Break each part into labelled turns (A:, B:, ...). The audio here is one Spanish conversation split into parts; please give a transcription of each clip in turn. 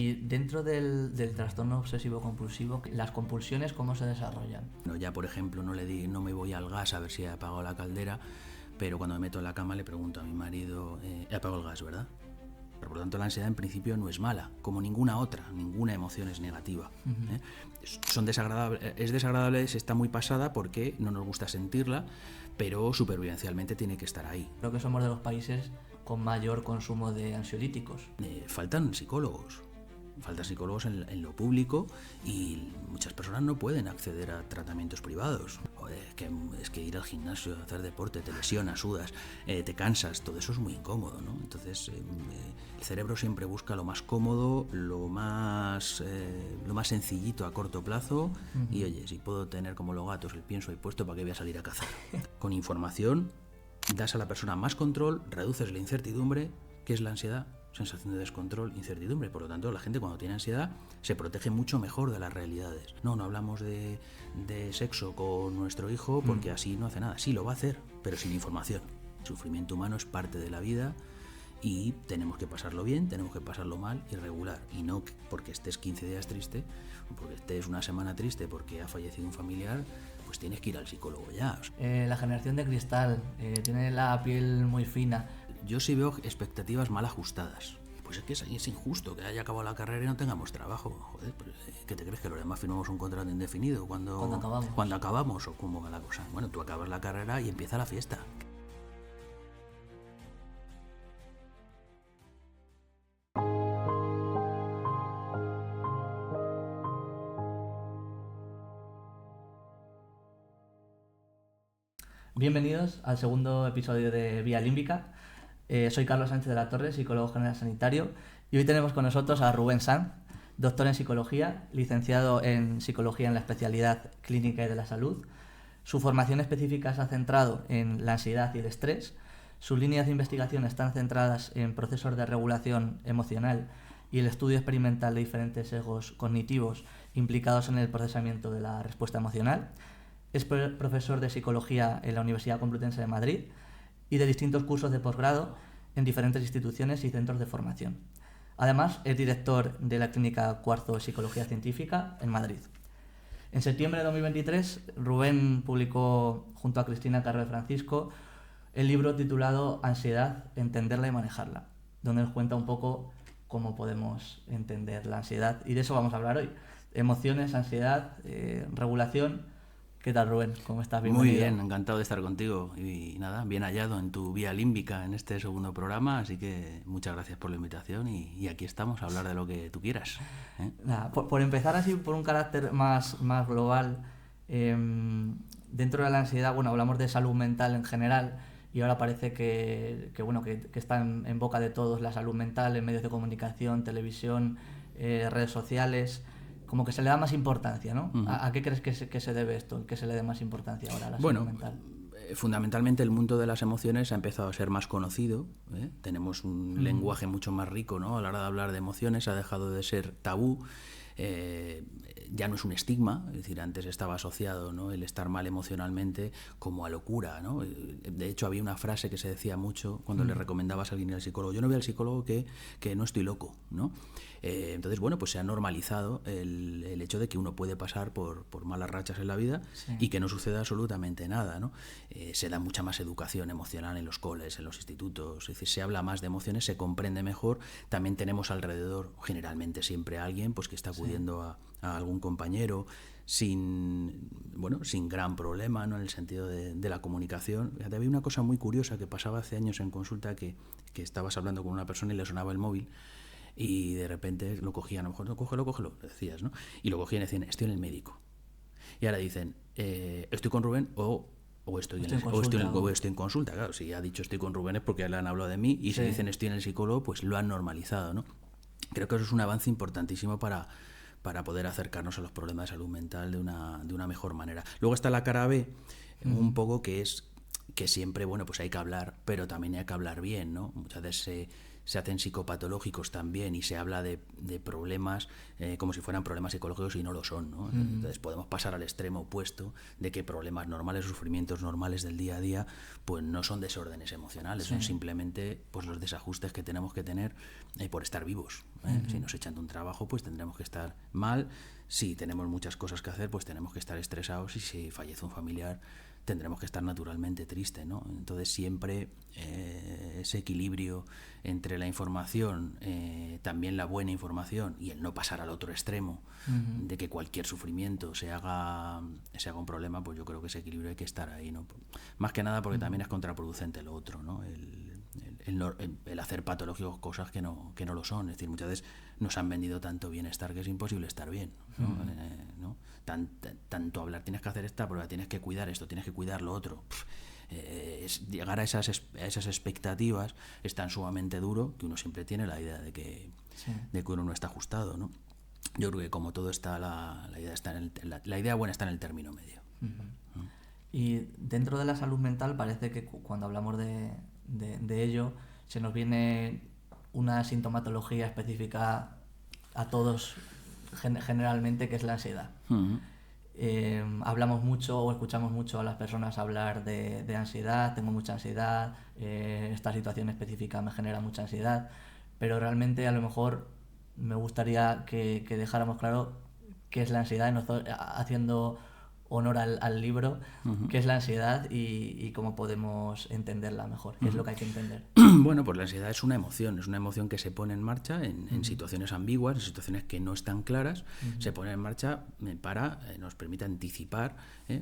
A: Y dentro del trastorno obsesivo-compulsivo, ¿las compulsiones cómo se desarrollan?
B: No, ya, por ejemplo, no me voy al gas a ver si he apagado la caldera, pero cuando me meto en la cama le pregunto a mi marido, he apagado el gas, ¿verdad? Por lo tanto, la ansiedad en principio no es mala, como ninguna otra, ninguna emoción es negativa. Es desagradable si está muy pasada porque no nos gusta sentirla, pero supervivencialmente tiene que estar ahí.
A: Creo que somos de los países con mayor consumo de ansiolíticos.
B: Faltan psicólogos. Falta psicólogos en lo público y muchas personas no pueden acceder a tratamientos privados. Joder, es que ir al gimnasio, hacer deporte, te lesionas, sudas, te cansas, todo eso es muy incómodo, ¿no? Entonces el cerebro siempre busca lo más cómodo, lo más sencillito a corto plazo. Y oye, si puedo tener como los gatos el pienso ahí puesto, ¿para qué voy a salir a cazar? Con información das a la persona más control, reduces la incertidumbre, que es la ansiedad. Sensación de descontrol, incertidumbre. Por lo tanto, la gente cuando tiene ansiedad se protege mucho mejor de las realidades. No hablamos de sexo con nuestro hijo porque así no hace nada. Sí, lo va a hacer, pero sin información. El sufrimiento humano es parte de la vida y tenemos que pasarlo bien, tenemos que pasarlo mal y regular. Y no porque estés 15 días triste o porque estés una semana triste porque ha fallecido un familiar, pues tienes que ir al psicólogo ya.
A: La generación de cristal tiene la piel muy fina.
B: Yo sí veo expectativas mal ajustadas. Pues es que es injusto que haya acabado la carrera y no tengamos trabajo. Joder, pues, ¿qué te crees? ¿Que los demás firmamos un contrato indefinido cuando acabamos? ¿O cómo va la cosa? Bueno, tú acabas la carrera y empieza la fiesta.
A: Bienvenidos al segundo episodio de Vía Límbica. Soy Carlos Sánchez de la Torre, psicólogo general sanitario, y hoy tenemos con nosotros a Rubén Sanz, doctor en psicología, licenciado en psicología en la especialidad clínica y de la salud. Su formación específica se ha centrado en la ansiedad y el estrés. Sus líneas de investigación están centradas en procesos de regulación emocional y el estudio experimental de diferentes sesgos cognitivos implicados en el procesamiento de la respuesta emocional. Es profesor de psicología en la Universidad Complutense de Madrid y de distintos cursos de posgrado en diferentes instituciones y centros de formación. Además, es director de la clínica Cuarzo Psicología Científica en Madrid. En septiembre de 2023, Rubén publicó junto a Cristina Carro de Francisco el libro titulado Ansiedad, entenderla y manejarla, donde nos cuenta un poco cómo podemos entender la ansiedad, y de eso vamos a hablar hoy. Emociones, ansiedad, regulación. ¿Qué tal, Rubén? ¿Cómo estás? Bienvenido.
B: Muy bien, encantado de estar contigo y nada, bien hallado en tu vía límbica en este segundo programa, así que muchas gracias por la invitación y aquí estamos a hablar de lo que tú quieras.
A: Nada, por empezar así, por un carácter más global, dentro de la ansiedad, bueno, hablamos de salud mental en general y ahora parece que está en boca de todos la salud mental en medios de comunicación, televisión, redes sociales. Como que se le da más importancia, ¿no?
B: Uh-huh.
A: ¿A qué crees que se debe esto? ¿Que se le dé más importancia ahora a la salud mental?
B: Fundamentalmente el mundo de las emociones ha empezado a ser más conocido, ¿eh? Tenemos un lenguaje mucho más rico, ¿no? A la hora de hablar de emociones ha dejado de ser tabú. Ya no es un estigma, es decir, antes estaba asociado, ¿no?, el estar mal emocionalmente como a locura, ¿no? De hecho, había una frase que se decía mucho cuando le recomendabas a alguien ir al psicólogo: yo no voy al psicólogo que no estoy loco, ¿no? Entonces, bueno, pues se ha normalizado el hecho de que uno puede pasar por malas rachas en la vida, sí, y que no suceda absolutamente nada, ¿no? Se da mucha más educación emocional en los coles, en los institutos, es decir, se habla más de emociones, se comprende mejor. También tenemos alrededor, generalmente siempre, a alguien pues que está acudiendo a algún compañero sin gran problema, ¿no?, en el sentido de la comunicación. Había una cosa muy curiosa que pasaba hace años en consulta, que estabas hablando con una persona y le sonaba el móvil y de repente lo cogían, a lo mejor, no, cógelo, decías, ¿no? Y lo cogían y decían, estoy en el médico. Y ahora dicen, estoy con Rubén o estoy en consulta. Claro, si ha dicho estoy con Rubén es porque le han hablado de mí, y si dicen estoy en el psicólogo, pues lo han normalizado, ¿no? Creo que eso es un avance importantísimo para poder acercarnos a los problemas de salud mental de una mejor manera. Luego está la cara B, un poco, que es que siempre, bueno, pues hay que hablar, pero también hay que hablar bien, ¿no? Muchas veces se hacen psicopatológicos también y se habla de problemas como si fueran problemas psicológicos y no lo son, ¿no? Entonces podemos pasar al extremo opuesto de que problemas normales, sufrimientos normales del día a día, pues no son desórdenes emocionales, son simplemente pues los desajustes que tenemos que tener por estar vivos. Si nos echan de un trabajo, pues tendremos que estar mal. Si tenemos muchas cosas que hacer, pues tenemos que estar estresados, y si fallece un familiar tendremos que estar naturalmente tristes, ¿no? Entonces siempre ese equilibrio entre la información, también la buena información, y el no pasar al otro extremo de que cualquier sufrimiento se haga un problema, pues yo creo que ese equilibrio hay que estar ahí, ¿no? Más que nada porque también es contraproducente lo otro, ¿no? El hacer patológicos cosas que no lo son. Es decir, muchas veces nos han vendido tanto bienestar que es imposible estar bien, ¿no? ¿No? Tanto hablar, tienes que hacer esta prueba, tienes que cuidar esto, tienes que cuidar lo otro. Llegar a esas expectativas es tan sumamente duro que uno siempre tiene la idea de que uno no está ajustado, ¿no? Yo creo que como todo está, la idea está la idea buena está en el término medio.
A: Y dentro de la salud mental parece que cuando hablamos de ello se nos viene una sintomatología específica a todos generalmente, que es la ansiedad. Hablamos mucho o escuchamos mucho a las personas hablar de ansiedad, tengo mucha ansiedad, esta situación específica me genera mucha ansiedad, pero realmente a lo mejor me gustaría que dejáramos claro qué es la ansiedad, haciendo honor al libro, qué es la ansiedad y cómo podemos entenderla mejor, qué es lo que hay que entender.
B: Bueno, pues la ansiedad es una emoción que se pone en marcha en situaciones ambiguas, en situaciones que no están claras, se pone en marcha para nos permite anticipar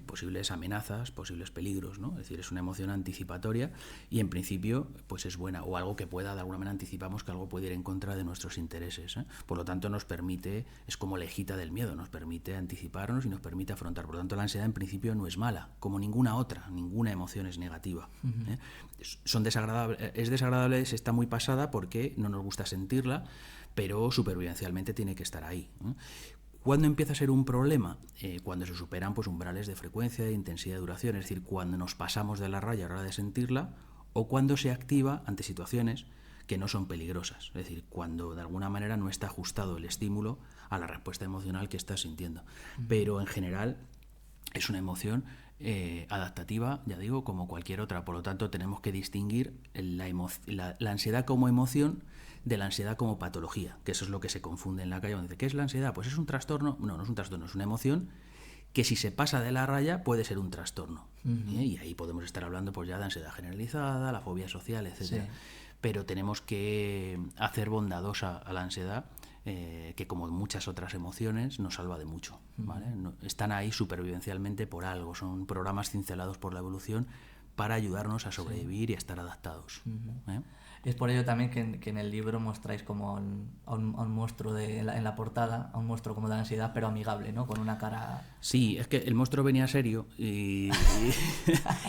B: posibles amenazas, posibles peligros, ¿no? Es decir, es una emoción anticipatoria y en principio pues es buena, o algo que pueda, de alguna manera anticipamos que algo puede ir en contra de nuestros intereses, ¿eh? Por lo tanto nos permite, es como la hijita del miedo, nos permite anticiparnos y nos permite afrontar. Por lo tanto, la ansiedad en principio no es mala, como ninguna otra, ninguna emoción es negativa. Son desagradables, es desagradable, se está muy pasada porque no nos gusta sentirla, pero supervivencialmente tiene que estar ahí. ¿Cuándo empieza a ser un problema? Cuando se superan pues umbrales de frecuencia, de intensidad, de duración, es decir, cuando nos pasamos de la raya a la hora de sentirla, o cuando se activa ante situaciones que no son peligrosas, es decir, cuando de alguna manera no está ajustado el estímulo a la respuesta emocional que estás sintiendo. Pero en general es una emoción adaptativa, ya digo, como cualquier otra. Por lo tanto, tenemos que distinguir la ansiedad como emoción de la ansiedad como patología, que eso es lo que se confunde en la calle. Donde dice, ¿qué es la ansiedad? Pues es un trastorno. No, no es un trastorno, es una emoción que si se pasa de la raya puede ser un trastorno. Y ahí podemos estar hablando pues ya de ansiedad generalizada, la fobia social, etcétera. Sí. Pero tenemos que hacer bondadosa a la ansiedad, que como muchas otras emociones nos salva de mucho, ¿vale? Están ahí supervivencialmente por algo, son programas cincelados por la evolución para ayudarnos a sobrevivir y a estar adaptados.
A: Es por ello también que en el libro mostráis como a un monstruo en la portada, a un monstruo como de la ansiedad, pero amigable, ¿no? Con una cara...
B: Sí, es que el monstruo venía serio y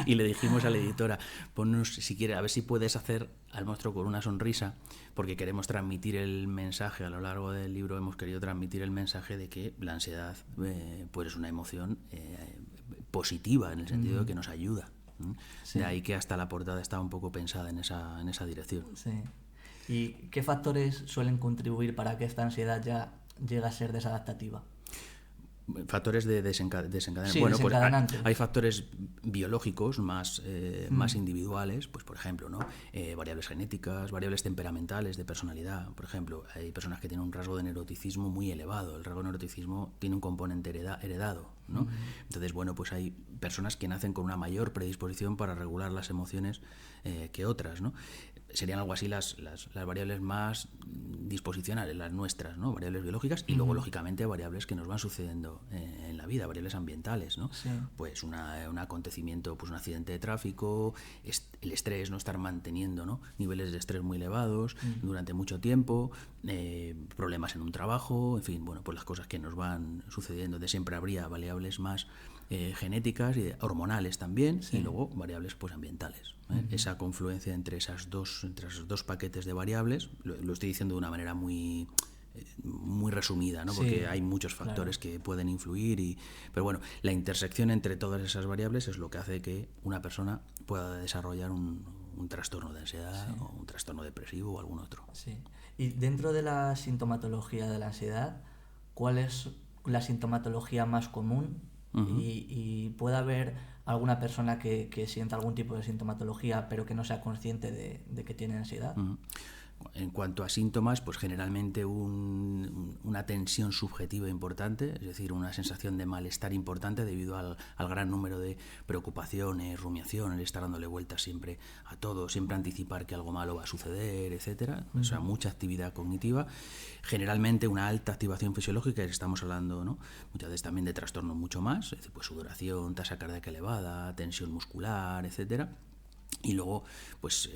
B: le dijimos a la editora, ponnos, si quieres, a ver si puedes hacer al monstruo con una sonrisa, porque queremos transmitir el mensaje. A lo largo del libro hemos querido transmitir el mensaje de que la ansiedad pues es una emoción positiva, en el sentido de que nos ayuda. Sí. De ahí que hasta la portada está un poco pensada en esa dirección.
A: Sí. ¿Y qué factores suelen contribuir para que esta ansiedad ya llegue a ser desadaptativa?
B: Factores de desencadenantes.
A: Sí,
B: bueno, pues hay factores biológicos más individuales, pues por ejemplo, ¿no? Variables genéticas, variables temperamentales, de personalidad. Por ejemplo, hay personas que tienen un rasgo de neuroticismo muy elevado. El rasgo de neuroticismo tiene un componente heredado, ¿no? Entonces, bueno, pues hay personas que nacen con una mayor predisposición para regular las emociones que otras, ¿no? Serían algo así las variables más disposicionales, las nuestras, ¿no? Variables biológicas y luego, lógicamente, variables que nos van sucediendo en la vida, variables ambientales, ¿no?
A: Sí.
B: Pues un acontecimiento, pues un accidente de tráfico, el estrés, no estar manteniendo, ¿no? Niveles de estrés muy elevados durante mucho tiempo, problemas en un trabajo, en fin, bueno, pues las cosas que nos van sucediendo. De siempre habría variables más genéticas y hormonales también, y luego variables pues ambientales. Esa confluencia entre esos dos paquetes de variables, lo estoy diciendo de una manera muy resumida, ¿no? Porque hay muchos factores que pueden influir, pero bueno, la intersección entre todas esas variables es lo que hace que una persona pueda desarrollar un un trastorno de ansiedad o un trastorno depresivo o algún otro.
A: Sí. Y dentro de la sintomatología de la ansiedad, ¿cuál es la sintomatología más común? Y puede haber alguna persona que sienta algún tipo de sintomatología pero que no sea consciente de que tiene ansiedad.
B: En cuanto a síntomas, pues generalmente una tensión subjetiva importante, es decir, una sensación de malestar importante debido al gran número de preocupaciones, rumiaciones, estar dándole vueltas siempre a todo, siempre anticipar que algo malo va a suceder, etcétera. O sea, mucha actividad cognitiva. Generalmente una alta activación fisiológica, estamos hablando, ¿no?, muchas veces también de trastornos mucho más, es decir, pues sudoración, tasa cardíaca elevada, tensión muscular, etcétera. Y luego, pues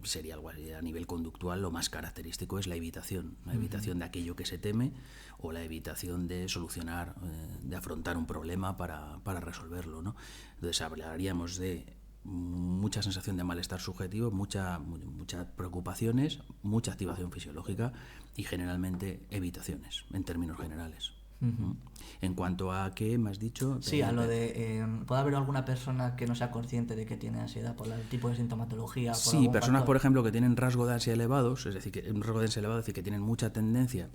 B: sería algo a nivel conductual, lo más característico es la evitación de aquello que se teme o la evitación de solucionar, de afrontar un problema para resolverlo, ¿no? Entonces hablaríamos de mucha sensación de malestar subjetivo, muchas preocupaciones, mucha activación fisiológica y generalmente evitaciones, en términos generales. En cuanto a qué me has dicho...
A: Sí, a lo de... ¿puede haber alguna persona que no sea consciente de que tiene ansiedad por el tipo de sintomatología?
B: Sí, personas, por ejemplo, que tienen rasgo de ansiedad elevados, es decir, un rasgo de ansiedad elevado, es decir, que tienen mucha tendencia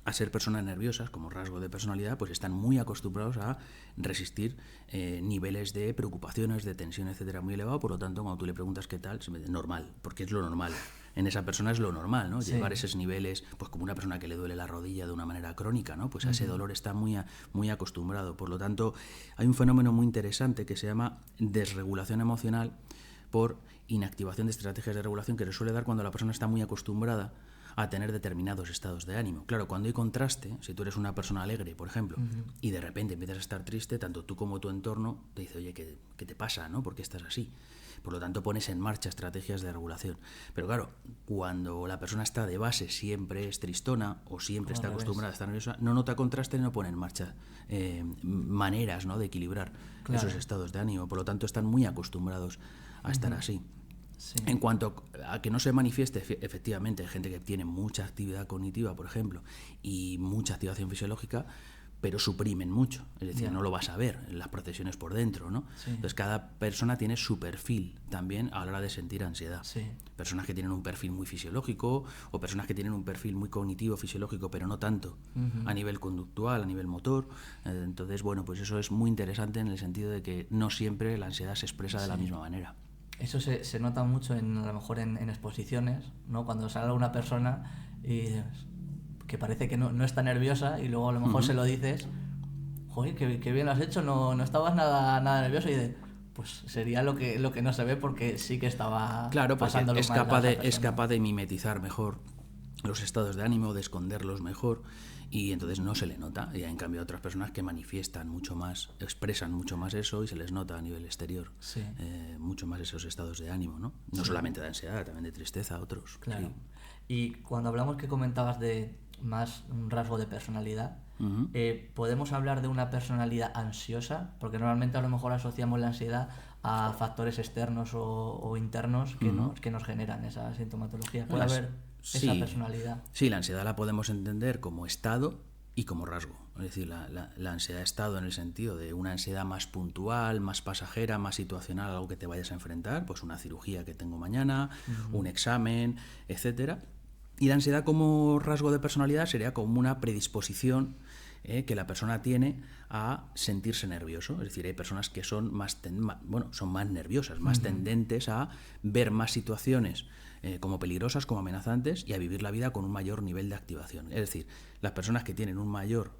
B: a ser personas nerviosas como rasgo de personalidad, pues están muy acostumbrados a resistir niveles de preocupaciones, de tensión, etcétera, muy elevado. Por lo tanto, cuando tú le preguntas qué tal, se me dice normal, porque es lo normal. En esa persona es lo normal, ¿no? Sí. Llevar esos niveles, pues como una persona que le duele la rodilla de una manera crónica, ¿no? Pues a ese dolor está muy acostumbrado. Por lo tanto, hay un fenómeno muy interesante que se llama desregulación emocional por inactivación de estrategias de regulación, que se suele dar cuando la persona está muy acostumbrada a tener determinados estados de ánimo. Claro, cuando hay contraste, si tú eres una persona alegre, por ejemplo, y de repente empiezas a estar triste, tanto tú como tu entorno te dice, oye, ¿qué te pasa, no? ¿Por qué estás así? Por lo tanto, pones en marcha estrategias de regulación. Pero claro, cuando la persona está de base, siempre es tristona o siempre está acostumbrada a estar nerviosa, no nota contraste y no pone en marcha maneras, ¿no?, de equilibrar esos estados de ánimo. Por lo tanto, están muy acostumbrados a estar así. Sí. En cuanto a que no se manifieste, efectivamente, hay gente que tiene mucha actividad cognitiva, por ejemplo, y mucha activación fisiológica, pero suprimen mucho, es decir, no lo vas a ver en las procesiones por dentro, ¿no? Sí. Entonces cada persona tiene su perfil también a la hora de sentir ansiedad. Sí. Personas que tienen un perfil muy fisiológico o personas que tienen un perfil muy cognitivo, fisiológico, pero no tanto a nivel conductual, a nivel motor. Entonces, bueno, pues eso es muy interesante en el sentido de que no siempre la ansiedad se expresa de la misma manera.
A: Eso se nota mucho a lo mejor en exposiciones, ¿no? Cuando sale una persona y que parece que no está nerviosa y luego a lo mejor se lo dices, joder, qué bien lo has hecho, no estabas nada nervioso, y dices, pues sería lo que no se ve porque sí que estaba pasándolo mal.
B: Es capaz de mimetizar mejor los estados de ánimo, de esconderlos mejor, y entonces no se le nota. Y en cambio otras personas que manifiestan mucho más, expresan mucho más eso y se les nota a nivel exterior mucho más esos estados de ánimo, ¿no? No solamente de ansiedad, también de tristeza, otros.
A: Claro. Sí. Y cuando hablamos que comentabas de más un rasgo de personalidad, ¿podemos hablar de una personalidad ansiosa? Porque normalmente a lo mejor asociamos la ansiedad a factores externos o internos que nos generan esa sintomatología. ¿Puede haber esa personalidad?
B: Sí, la ansiedad la podemos entender como estado y como rasgo. Es decir, la ansiedad estado en el sentido de una ansiedad más puntual, más pasajera, más situacional, algo que te vayas a enfrentar, pues una cirugía que tengo mañana, un examen, etcétera. Y la ansiedad como rasgo de personalidad sería como una predisposición que la persona tiene a sentirse nervioso. Es decir, hay personas que son son más nerviosas, más tendentes a ver más situaciones como peligrosas, como amenazantes, y a vivir la vida con un mayor nivel de activación. Es decir, las personas que tienen un mayor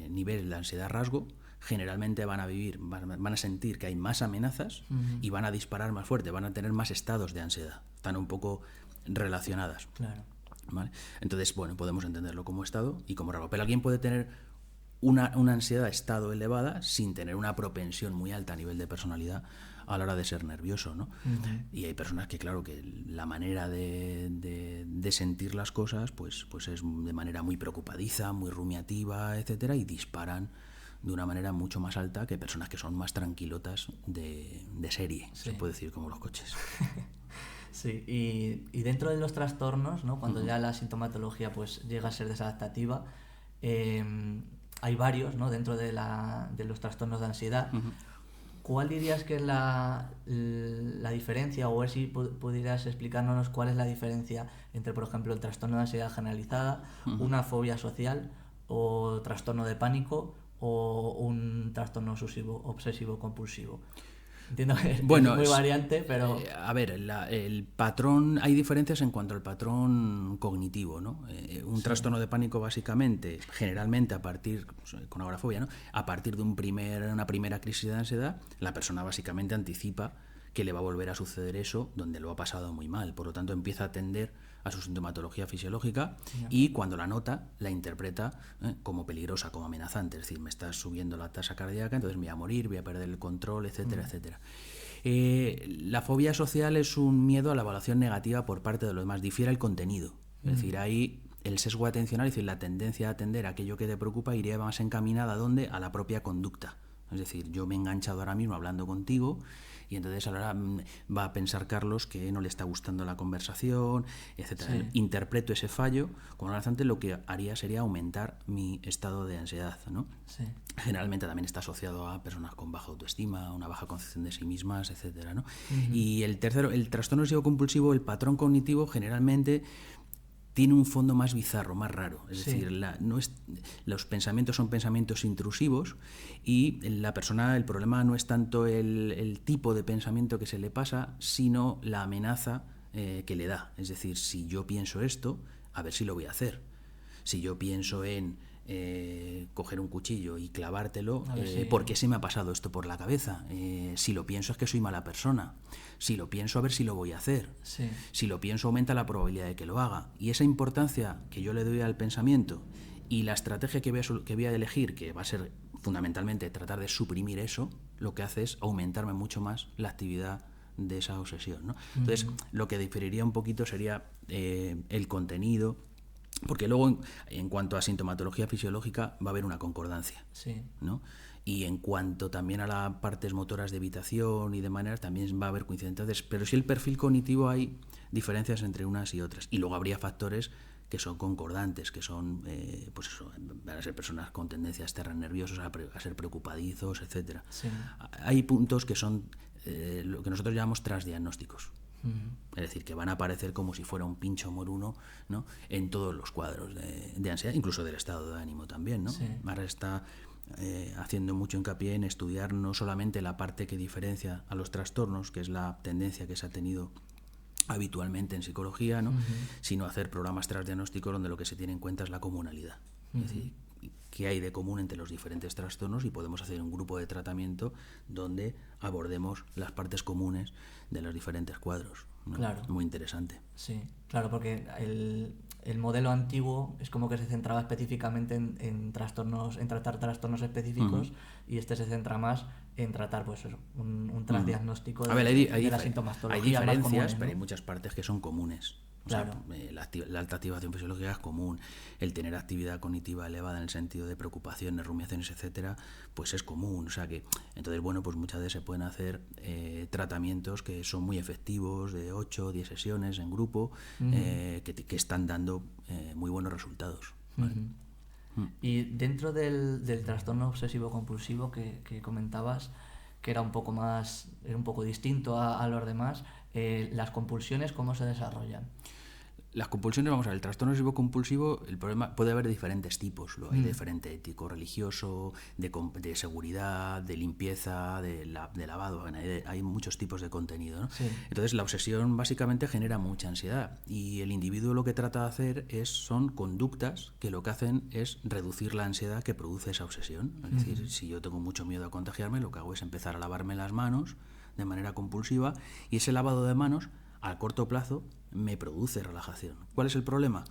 B: nivel de ansiedad rasgo generalmente van a sentir que hay más amenazas y van a disparar más fuerte, van a tener más estados de ansiedad. Están un poco relacionadas.
A: Claro.
B: ¿Vale? Entonces, bueno, podemos entenderlo como estado y como rasgo. Pero alguien puede tener una ansiedad estado elevada sin tener una propensión muy alta a nivel de personalidad a la hora de ser nervioso, ¿no? Y hay personas que, claro, que la manera de sentir las cosas pues es de manera muy preocupadiza, muy rumiativa, etcétera, y disparan de una manera mucho más alta que personas que son más tranquilotas de serie, se puede decir, como los coches.
A: Sí, y dentro de los trastornos, ¿no?, cuando ya la sintomatología pues llega a ser desadaptativa, hay varios, ¿no?, dentro de los trastornos de ansiedad. ¿cuál dirías que es la diferencia, o a ver si pudieras explicarnos cuál es la diferencia entre, por ejemplo, el trastorno de ansiedad generalizada, una fobia social, o trastorno de pánico, o un trastorno obsesivo compulsivo? Entiendo que es muy variante, pero...
B: A ver, el patrón, hay diferencias en cuanto al patrón cognitivo, ¿no? Un trastorno de pánico básicamente, generalmente a partir, con agorafobia, ¿no? A partir de una primera crisis de ansiedad, la persona básicamente anticipa que le va a volver a suceder eso donde lo ha pasado muy mal. Por lo tanto, empieza a atender a su sintomatología fisiológica y cuando la nota, la interpreta como peligrosa, como amenazante. Es decir, me está subiendo la tasa cardíaca, entonces me voy a morir, voy a perder el control, etcétera, etcétera. La fobia social es un miedo a la evaluación negativa por parte de los demás. Difiere el contenido. Es decir, ahí el sesgo atencional, es decir, la tendencia a atender a aquello que te preocupa, iría más encaminada ¿a dónde? A la propia conducta. Es decir, yo me he enganchado ahora mismo hablando contigo y entonces ahora va a pensar Carlos que no le está gustando la conversación, etcétera. Sí. Interpreto ese fallo, como amenazante, lo que haría sería aumentar mi estado de ansiedad, ¿no? Sí. Generalmente también está asociado a personas con baja autoestima, una baja concepción de sí mismas, etcétera, ¿no? Y el tercero, el trastorno obsesivo compulsivo, el patrón cognitivo generalmente tiene un fondo más bizarro, más raro. Es decir, los pensamientos son pensamientos intrusivos y la persona, el problema no es tanto el tipo de pensamiento que se le pasa, sino la amenaza que le da. Es decir, si yo pienso esto, a ver si lo voy a hacer. Si yo pienso en coger un cuchillo y clavártelo, ¿por qué se me ha pasado esto por la cabeza? Si lo pienso es que soy mala persona. Si lo pienso, a ver si lo voy a hacer. Sí. Si lo pienso, aumenta la probabilidad de que lo haga. Y esa importancia que yo le doy al pensamiento y la estrategia que voy a elegir, que va a ser fundamentalmente tratar de suprimir eso, lo que hace es aumentarme mucho más la actividad de esa obsesión, ¿no? Entonces, lo que diferiría un poquito sería el contenido, porque luego, en cuanto a sintomatología fisiológica, va a haber una concordancia, ¿no? Y en cuanto también a las partes motoras de evitación y de manera, también va a haber coincidencias. Pero si el perfil cognitivo hay diferencias entre unas y otras. Y luego habría factores que son concordantes, que son, pues eso, van a ser personas con tendencias nerviosas, a ser preocupadizos, etcétera. Sí. Hay puntos que son lo que nosotros llamamos transdiagnósticos. Es decir, que van a aparecer como si fuera un pincho moruno, ¿no? En todos los cuadros de ansiedad, incluso del estado de ánimo también, ¿no? Sí. Ahora está haciendo mucho hincapié en estudiar no solamente la parte que diferencia a los trastornos, que es la tendencia que se ha tenido habitualmente en psicología, ¿no? Sino hacer programas transdiagnósticos donde lo que se tiene en cuenta es la comunalidad. Es decir, qué hay de común entre los diferentes trastornos, y podemos hacer un grupo de tratamiento donde abordemos las partes comunes de los diferentes cuadros, ¿no? Claro. Muy interesante.
A: Sí, claro, porque el modelo antiguo es como que se centraba específicamente en trastornos, en tratar trastornos específicos, y este se centra más en tratar, pues eso, un transdiagnóstico de la sintomatología.
B: Hay diferencias,
A: más comunes, ¿no?
B: Pero hay muchas partes que son comunes. Claro. O sea, la alta activación fisiológica es común, el tener actividad cognitiva elevada en el sentido de preocupaciones, rumiaciones, etcétera, pues es común. O sea que, entonces, bueno, pues muchas veces se pueden hacer tratamientos que son muy efectivos, de 8 o 10 sesiones en grupo, que están dando muy buenos resultados, ¿vale?
A: Y dentro del trastorno obsesivo compulsivo que comentabas, que era un poco distinto a los demás, las compulsiones, ¿cómo se desarrollan?
B: Las compulsiones, vamos a ver, el trastorno obsesivo compulsivo, el problema puede haber de diferentes tipos. Hay de diferente ético, religioso, de seguridad, de limpieza, de lavado. Bueno, hay muchos tipos de contenido, ¿no? Sí. Entonces, la obsesión básicamente genera mucha ansiedad, y el individuo lo que trata de hacer son conductas que lo que hacen es reducir la ansiedad que produce esa obsesión. Es decir, si yo tengo mucho miedo a contagiarme, lo que hago es empezar a lavarme las manos de manera compulsiva, y ese lavado de manos a corto plazo me produce relajación. ¿Cuál es el problema?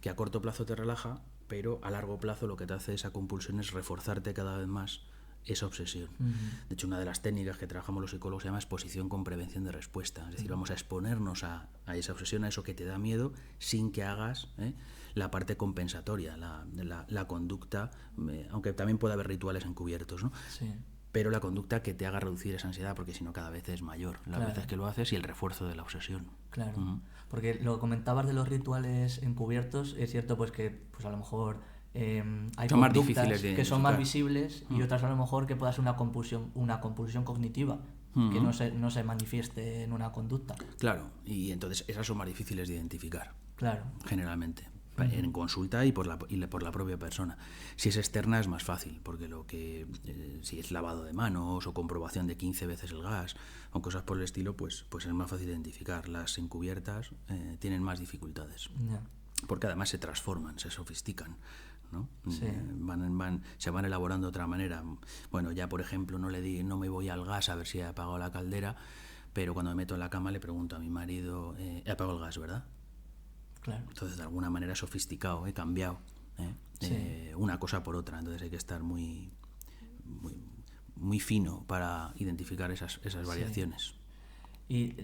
B: Que a corto plazo te relaja, pero a largo plazo lo que te hace esa compulsión es reforzarte cada vez más esa obsesión. De hecho, una de las técnicas que trabajamos los psicólogos se llama exposición con prevención de respuesta. Es decir, vamos a exponernos a esa obsesión, a eso que te da miedo, sin que hagas la parte compensatoria, la conducta, aunque también puede haber rituales encubiertos, ¿no? Sí. Pero la conducta que te haga reducir esa ansiedad, porque si no cada vez es mayor las veces que lo haces, y el refuerzo de la obsesión.
A: Claro, porque lo comentabas de los rituales encubiertos, es cierto pues que pues a lo mejor hay
B: son más
A: conductas
B: difíciles de
A: que son más
B: identificar.
A: visibles y otras a lo mejor que pueda ser una compulsión cognitiva que no se manifieste en una conducta.
B: Claro, y entonces esas son más difíciles de identificar.
A: Claro.
B: Generalmente, en consulta y por la propia persona. Si es externa es más fácil, porque si es lavado de manos o comprobación de 15 veces el gas o cosas por el estilo, pues es más fácil identificar. Las encubiertas tienen más dificultades, porque además se transforman, se sofistican, ¿no?
A: Sí.
B: Se van elaborando de otra manera. Bueno, ya por ejemplo no me voy al gas a ver si he apagado la caldera, pero cuando me meto en la cama le pregunto a mi marido, he apagado el gas, ¿verdad?
A: Claro.
B: Entonces de alguna manera he sofisticado, he cambiado una cosa por otra. Entonces hay que estar muy fino para identificar esas variaciones.
A: Y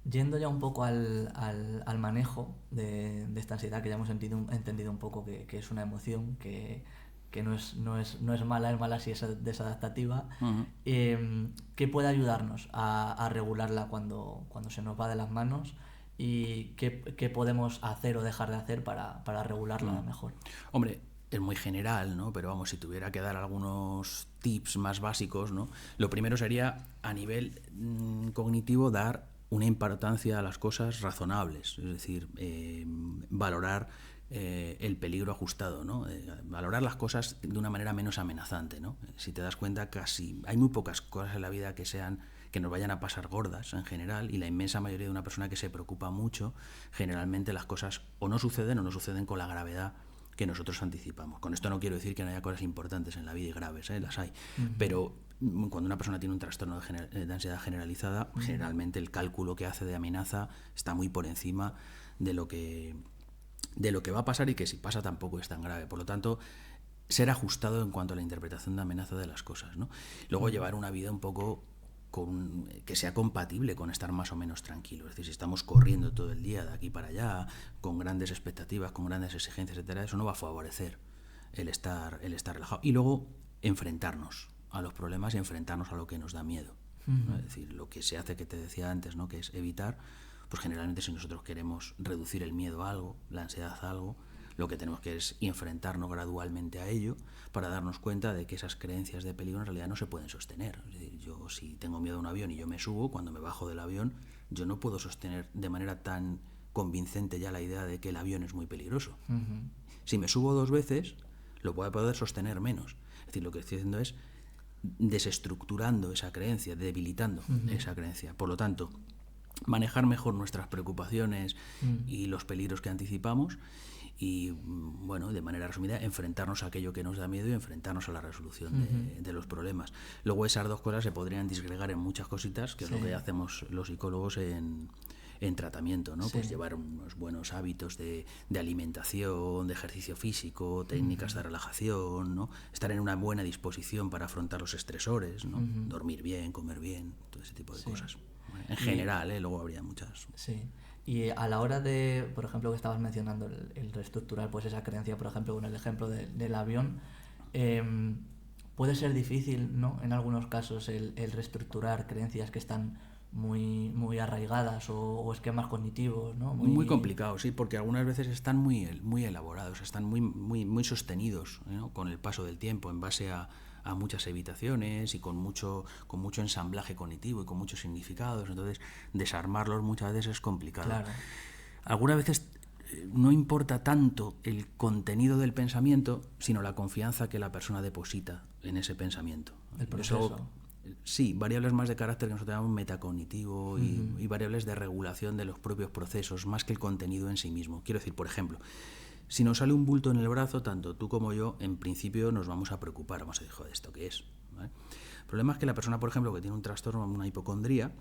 A: yendo ya un poco al manejo de esta ansiedad, que ya hemos entendido un poco que es una emoción que no es mala, es mala si es desadaptativa. ¿Qué puede ayudarnos a regularla cuando se nos va de las manos? ¿Y qué podemos hacer o dejar de hacer para regularla mejor?
B: Hombre, es muy general, ¿no? Pero vamos, si tuviera que dar algunos tips más básicos, ¿no? Lo primero sería, a nivel cognitivo, dar una importancia a las cosas razonables, es decir, valorar el peligro ajustado, ¿no? Valorar las cosas de una manera menos amenazante, ¿no? Si te das cuenta, hay muy pocas cosas en la vida que nos vayan a pasar gordas en general, y la inmensa mayoría de una persona que se preocupa mucho, generalmente las cosas o no suceden con la gravedad que nosotros anticipamos. Con esto no quiero decir que no haya cosas importantes en la vida y graves, las hay, pero cuando una persona tiene un trastorno de ansiedad generalizada, generalmente el cálculo que hace de amenaza está muy por encima de lo que va a pasar, y que si pasa tampoco es tan grave. Por lo tanto, ser ajustado en cuanto a la interpretación de amenaza de las cosas, ¿no? Luego llevar una vida un poco que sea compatible con estar más o menos tranquilo. Es decir, si estamos corriendo todo el día de aquí para allá, con grandes expectativas, con grandes exigencias, etcétera, eso no va a favorecer el estar relajado. Y luego enfrentarnos a los problemas y enfrentarnos a lo que nos da miedo, ¿no? Es decir, lo que se hace, que te decía antes, ¿no? Que es evitar, pues generalmente si nosotros queremos reducir el miedo a algo, la ansiedad a algo, lo que tenemos que es enfrentarnos gradualmente a ello, para darnos cuenta de que esas creencias de peligro en realidad no se pueden sostener. Es decir, yo si tengo miedo a un avión y yo me subo, cuando me bajo del avión, yo no puedo sostener de manera tan convincente ya la idea de que el avión es muy peligroso. Si me subo 2 veces, lo voy a poder sostener menos. Es decir, lo que estoy haciendo es desestructurando esa creencia, debilitando esa creencia. Por lo tanto, manejar mejor nuestras preocupaciones y los peligros que anticipamos, y, bueno, de manera resumida, enfrentarnos a aquello que nos da miedo y enfrentarnos a la resolución de los problemas. Luego esas dos cosas se podrían disgregar en muchas cositas, que es lo que hacemos los psicólogos en tratamiento, ¿no? Pues llevar unos buenos hábitos de alimentación, de ejercicio físico, técnicas de relajación, ¿no? Estar en una buena disposición para afrontar los estresores, ¿no? Dormir bien, comer bien, todo ese tipo de cosas. En general, luego habría muchas.
A: Sí. Y a la hora de, por ejemplo, que estabas mencionando el reestructurar pues esa creencia, por ejemplo, con el ejemplo del avión, puede ser difícil, ¿no? En algunos casos el reestructurar creencias que están muy arraigadas o esquemas cognitivos, ¿no?
B: Muy complicado, sí, porque algunas veces están muy elaborados, están muy sostenidos, ¿no? Con el paso del tiempo, en base a muchas evitaciones y con mucho ensamblaje cognitivo y con muchos significados. Entonces, desarmarlos muchas veces es complicado.
A: Claro.
B: Algunas veces no importa tanto el contenido del pensamiento, sino la confianza que la persona deposita en ese pensamiento.
A: El proceso.
B: Sí, variables más de carácter que nosotros llamamos metacognitivo y variables de regulación de los propios procesos, más que el contenido en sí mismo. Quiero decir, por ejemplo, si nos sale un bulto en el brazo, tanto tú como yo, en principio nos vamos a preocupar, vamos a decir, joder, ¿esto qué es? ¿Vale? El problema es que la persona, por ejemplo, que tiene un trastorno, una hipocondría,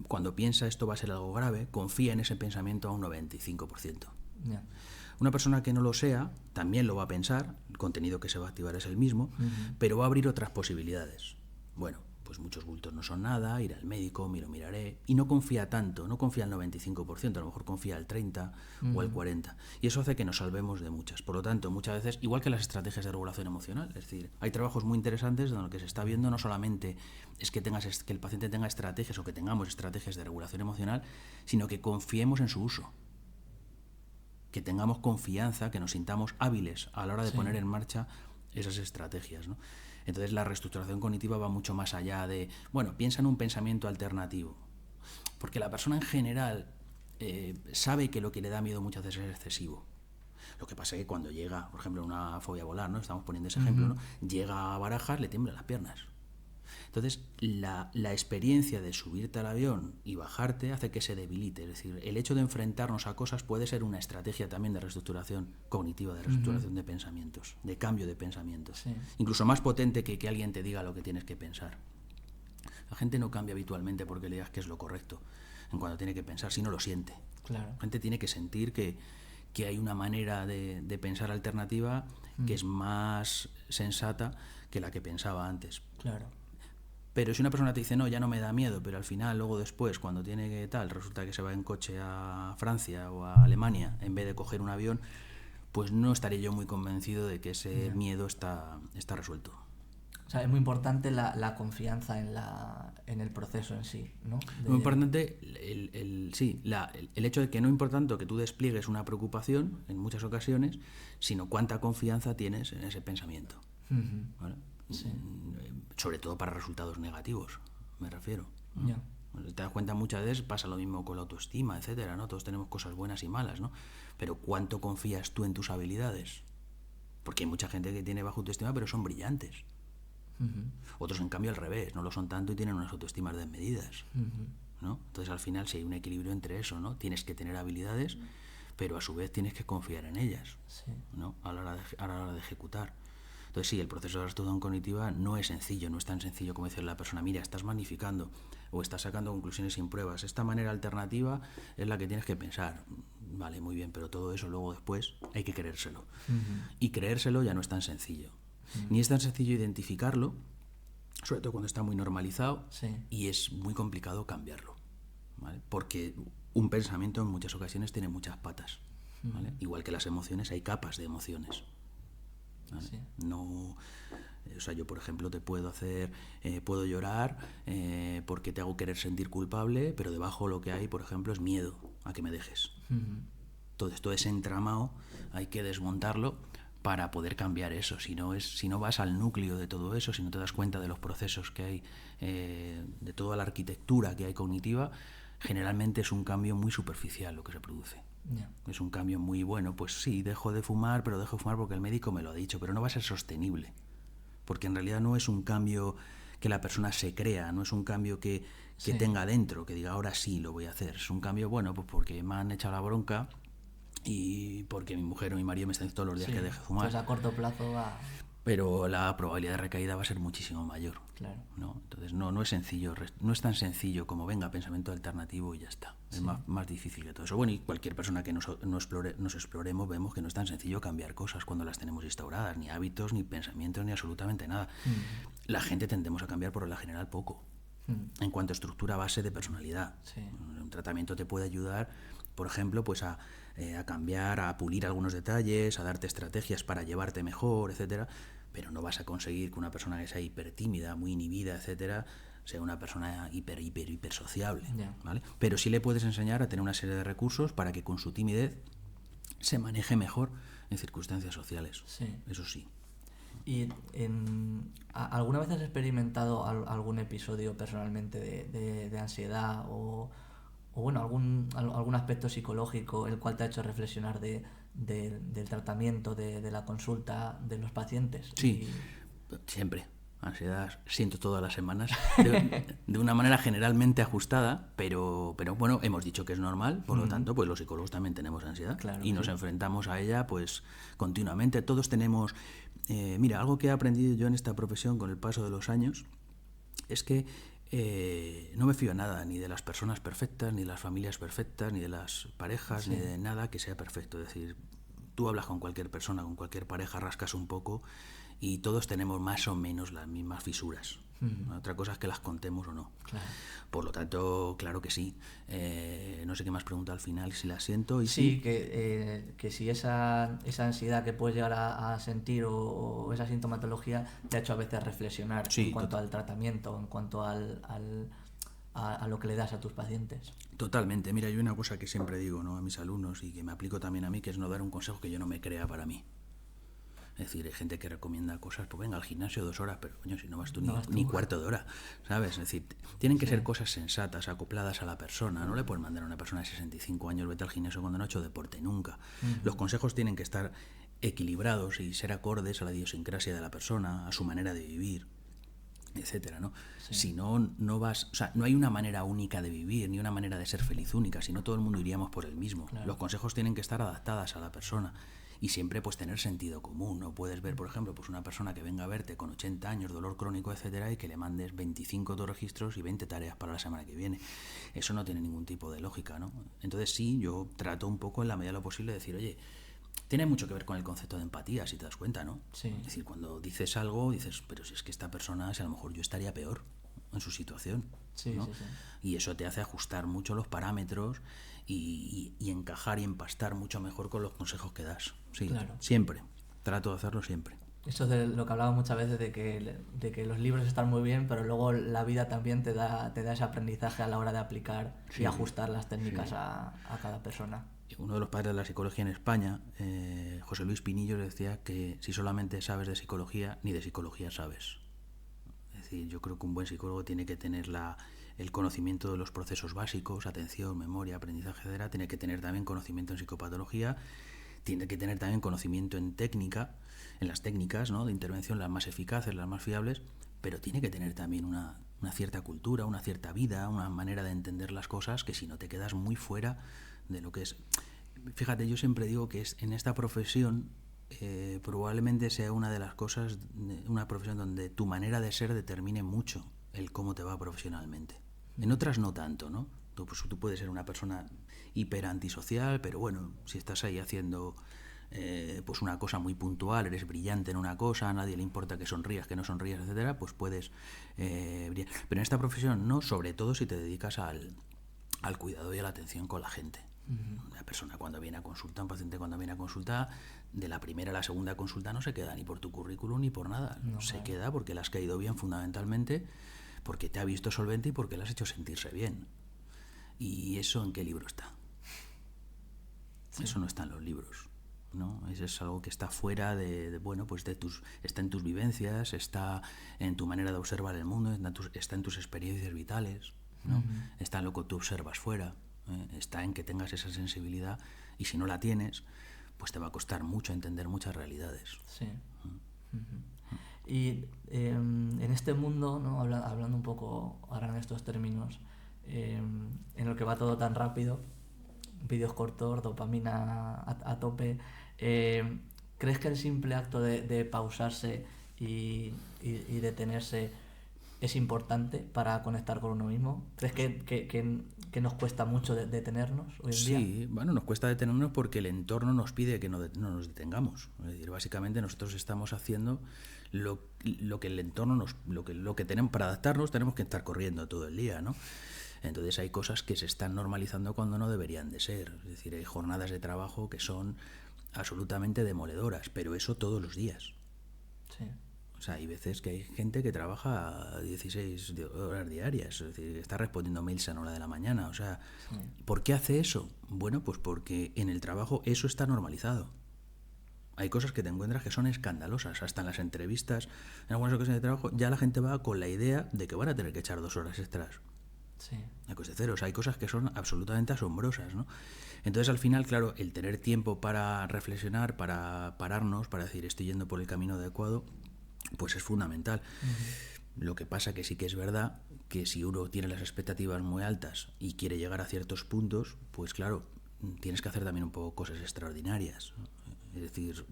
B: cuando piensa esto va a ser algo grave, confía en ese pensamiento a un 95%.
A: Yeah.
B: Una persona que no lo sea, también lo va a pensar, el contenido que se va a activar es el mismo, pero va a abrir otras posibilidades. Bueno, pues muchos bultos no son nada, ir al médico, me lo miraré, y no confía tanto, no confía al 95%, a lo mejor confía al 30% o al 40%, y eso hace que nos salvemos de muchas. Por lo tanto, muchas veces, igual que las estrategias de regulación emocional, es decir, hay trabajos muy interesantes donde lo que se está viendo no solamente es que el paciente tenga estrategias o que tengamos estrategias de regulación emocional, sino que confiemos en su uso. que tengamos confianza, que nos sintamos hábiles a la hora de poner en marcha esas estrategias, ¿no? Entonces la reestructuración cognitiva va mucho más allá de, bueno, piensa en un pensamiento alternativo, porque la persona en general sabe que lo que le da miedo muchas veces es excesivo. Lo que pasa es que cuando llega, por ejemplo, una fobia a volar, ¿no? Estamos poniendo ese ejemplo, ¿no? Llega a Barajas, le tiemblan las piernas. Entonces, la experiencia de subirte al avión y bajarte hace que se debilite. Es decir, el hecho de enfrentarnos a cosas puede ser una estrategia también de reestructuración cognitiva, de reestructuración de pensamientos, de cambio de pensamientos. Sí. Incluso más potente que alguien te diga lo que tienes que pensar. La gente no cambia habitualmente porque le digas que es lo correcto en cuanto tiene que pensar, si no lo siente.
A: Claro.
B: La gente tiene que sentir que hay una manera de pensar alternativa que es más sensata que la que pensaba antes.
A: Claro.
B: Pero si una persona te dice, no, ya no me da miedo, pero al final, luego después, cuando tiene que tal, resulta que se va en coche a Francia o a Alemania en vez de coger un avión, pues no estaré yo muy convencido de que ese miedo está resuelto.
A: O sea, es muy importante la confianza en el proceso en sí, ¿no?
B: Muy importante el hecho de que no importa tanto que tú despliegues una preocupación en muchas ocasiones, sino cuánta confianza tienes en ese pensamiento. ¿Vale? Sí. Sobre todo para resultados negativos, me refiero.
A: Yeah.
B: Te das cuenta, muchas veces pasa lo mismo con la autoestima, etcétera, ¿no? Todos tenemos cosas buenas y malas, ¿no? Pero ¿cuánto confías tú en tus habilidades? Porque hay mucha gente que tiene baja autoestima, pero son brillantes. Otros, en cambio, al revés, no lo son tanto y tienen unas autoestimas desmedidas, ¿no? Entonces, al final, si hay un equilibrio entre eso, ¿no? Tienes que tener habilidades, pero a su vez tienes que confiar en ellas, ¿no? A la hora de ejecutar. Entonces, sí, el proceso de reestructuración cognitiva no es sencillo, no es tan sencillo como decirle a la persona, mira, estás magnificando o estás sacando conclusiones sin pruebas. Esta manera alternativa es la que tienes que pensar. Vale, muy bien, pero todo eso luego después hay que creérselo. Y creérselo ya no es tan sencillo. Ni es tan sencillo identificarlo, sobre todo cuando está muy normalizado, y es muy complicado cambiarlo, ¿vale? Porque un pensamiento en muchas ocasiones tiene muchas patas, ¿vale? Igual que las emociones, hay capas de emociones. ¿Vale? Sí. No, o sea, yo por ejemplo te puedo puedo llorar porque te hago querer sentir culpable, pero debajo lo que hay, por ejemplo, es miedo a que me dejes. Todo esto es entramado, hay que desmontarlo para poder cambiar eso. Si no vas al núcleo de todo eso, si no te das cuenta de los procesos que hay, de toda la arquitectura que hay cognitiva, generalmente es un cambio muy superficial lo que se produce. Yeah. Es un cambio muy bueno, pues sí, dejo de fumar, pero dejo de fumar porque el médico me lo ha dicho, pero no va a ser sostenible, porque en realidad no es un cambio que la persona se crea, no es un cambio que tenga dentro, que diga ahora sí lo voy a hacer. Es un cambio, bueno, pues porque me han echado la bronca y porque mi mujer o mi marido me están diciendo todos los días que deje de fumar.
A: Pues a corto plazo va...
B: Pero la probabilidad de recaída va a ser muchísimo mayor.
A: Claro.
B: ¿No? Entonces no es sencillo, no es tan sencillo como venga, pensamiento alternativo y ya está. Es más difícil que todo eso. Bueno, y cualquier persona que nos exploremos vemos que no es tan sencillo cambiar cosas cuando las tenemos instauradas, ni hábitos, ni pensamientos, ni absolutamente nada. La gente tendemos a cambiar por la general poco. En cuanto a estructura base de personalidad. Un tratamiento te puede ayudar, por ejemplo, pues a cambiar, a pulir algunos detalles, a darte estrategias para llevarte mejor, etcétera, pero no vas a conseguir que una persona que sea hiper tímida, muy inhibida, etcétera, sea una persona hiper sociable, ¿vale? Pero sí le puedes enseñar a tener una serie de recursos para que con su timidez se maneje mejor en circunstancias sociales. Eso sí.
A: ¿Y alguna vez has experimentado algún episodio personalmente de ansiedad o bueno, algún aspecto psicológico el cual te ha hecho reflexionar del tratamiento, de la consulta de los pacientes?
B: Sí, siempre. Ansiedad siento todas las semanas de una manera generalmente ajustada, pero bueno, hemos dicho que es normal, por lo tanto, pues los psicólogos también tenemos ansiedad, claro, y nos enfrentamos a ella pues continuamente. Todos tenemos... mira, algo que he aprendido yo en esta profesión con el paso de los años es que no me fío nada, ni de las personas perfectas, ni de las familias perfectas, ni de las parejas, ni de nada que sea perfecto. Es decir, tú hablas con cualquier persona, con cualquier pareja, rascas un poco y todos tenemos más o menos las mismas fisuras. Otra cosa es que las contemos o no.
A: Claro.
B: Por lo tanto, claro que sí. No sé qué más pregunta al final, si la siento. Y
A: sí, que si esa ansiedad que puedes llegar a sentir o esa sintomatología te ha hecho a veces reflexionar en cuanto al tratamiento, en cuanto a a lo que le das a tus pacientes.
B: Totalmente. Mira, hay una cosa que siempre digo, ¿no?, a mis alumnos y que me aplico también a mí, que es no dar un consejo que yo no me crea para mí. Es decir, hay gente que recomienda cosas, pues venga al gimnasio 2 horas, pero coño, si no vas tú, ni cuarto de hora, ¿sabes? Es decir, tienen que ser cosas sensatas, acopladas a la persona. No le puedes mandar a una persona de 65 años, vete al gimnasio cuando no ha hecho deporte nunca. Los consejos tienen que estar equilibrados y ser acordes a la idiosincrasia de la persona, a su manera de vivir, etcétera, ¿no? Si no, no vas, o sea, no hay una manera única de vivir, ni una manera de ser feliz única, si no todo el mundo iríamos por el mismo. Los consejos tienen que estar adaptadas a la persona y siempre pues tener sentido común. No puedes ver, por ejemplo, pues una persona que venga a verte con 80 años, dolor crónico, etcétera, y que le mandes 25 autorregistros y 20 tareas para la semana que viene. Eso no tiene ningún tipo de lógica, ¿no? Entonces sí, yo trato un poco en la medida de lo posible de decir, oye, tiene mucho que ver con el concepto de empatía, si te das cuenta, ¿no?
A: Sí.
B: Es decir, cuando dices algo, dices, pero si es que esta persona, si a lo mejor yo estaría peor en su situación, ¿no? Y eso te hace ajustar mucho los parámetros y encajar y empastar mucho mejor con los consejos que das. Sí, claro. Siempre. Trato de hacerlo siempre.
A: Eso es de lo que hablaba muchas veces, de que los libros están muy bien, pero luego la vida también te da ese aprendizaje a la hora de aplicar y ajustar las técnicas a cada persona.
B: Uno de los padres de la psicología en España, José Luis Pinillo, decía que si solamente sabes de psicología, ni de psicología sabes. Es decir, yo creo que un buen psicólogo tiene que tener el conocimiento de los procesos básicos, atención, memoria, aprendizaje, etcétera. Tiene que tener también conocimiento en psicopatología, tiene que tener también conocimiento en técnica, en las técnicas, ¿no?, de intervención, las más eficaces, las más fiables, pero tiene que tener también una cierta cultura, una cierta vida, una manera de entender las cosas, que si no te quedas muy fuera de lo que es. Fíjate, yo siempre digo que en esta profesión probablemente sea una de las cosas, una profesión donde tu manera de ser determine mucho el cómo te va profesionalmente. En otras no tanto, ¿no? Tú puedes ser una persona hiper antisocial, pero bueno, si estás ahí haciendo pues una cosa muy puntual, eres brillante en una cosa, a nadie le importa que sonrías, que no sonrías, etcétera, pues puedes brillar. Pero en esta profesión no, sobre todo si te dedicas al cuidado y a la atención con la gente. Una persona cuando viene a consulta, un paciente cuando viene a consulta, de la primera a la segunda consulta no se queda ni por tu currículum ni por nada. No, se queda porque le has caído bien fundamentalmente, porque te ha visto solvente y porque le has hecho sentirse bien. ¿Y eso en qué libro está? Sí. Eso no está en los libros, ¿no? Eso es algo que está fuera está en tus vivencias, está en tu manera de observar el mundo, está en tus experiencias vitales, ¿no? Está en lo que tú observas fuera. Está en que tengas esa sensibilidad, y si no la tienes, pues te va a costar mucho entender muchas realidades.
A: Sí. Y en este mundo, ¿no?, hablando un poco ahora en estos términos, en el que va todo tan rápido, vídeos cortos, dopamina a tope, ¿crees que el simple acto de pausarse y detenerse es importante para conectar con uno mismo? ¿Crees que nos cuesta mucho detenernos hoy en día?
B: Sí, bueno, nos cuesta detenernos porque el entorno nos pide que no nos detengamos. Es decir, básicamente nosotros estamos haciendo lo que el entorno lo que tenemos para adaptarnos, tenemos que estar corriendo todo el día, ¿no? Entonces hay cosas que se están normalizando cuando no deberían de ser. Es decir, hay jornadas de trabajo que son absolutamente demoledoras, pero eso todos los días.
A: Sí.
B: O sea, hay veces que hay gente que trabaja 16 horas diarias, es decir, está respondiendo mails a la hora de la mañana. O sea, ¿por qué hace eso? Bueno, pues porque en el trabajo eso está normalizado. Hay cosas que te encuentras que son escandalosas. Hasta en las entrevistas, en algunas ocasiones de trabajo, ya la gente va con la idea de que van a tener que echar 2 horas extras.
A: Sí.
B: A coste cero. O sea, hay cosas que son absolutamente asombrosas, ¿no? Entonces, al final, claro, el tener tiempo para reflexionar, para pararnos, para decir, estoy yendo por el camino adecuado, pues es fundamental. Lo que pasa que sí que es verdad que si uno tiene las expectativas muy altas y quiere llegar a ciertos puntos, pues claro, tienes que hacer también un poco cosas extraordinarias. Es decir,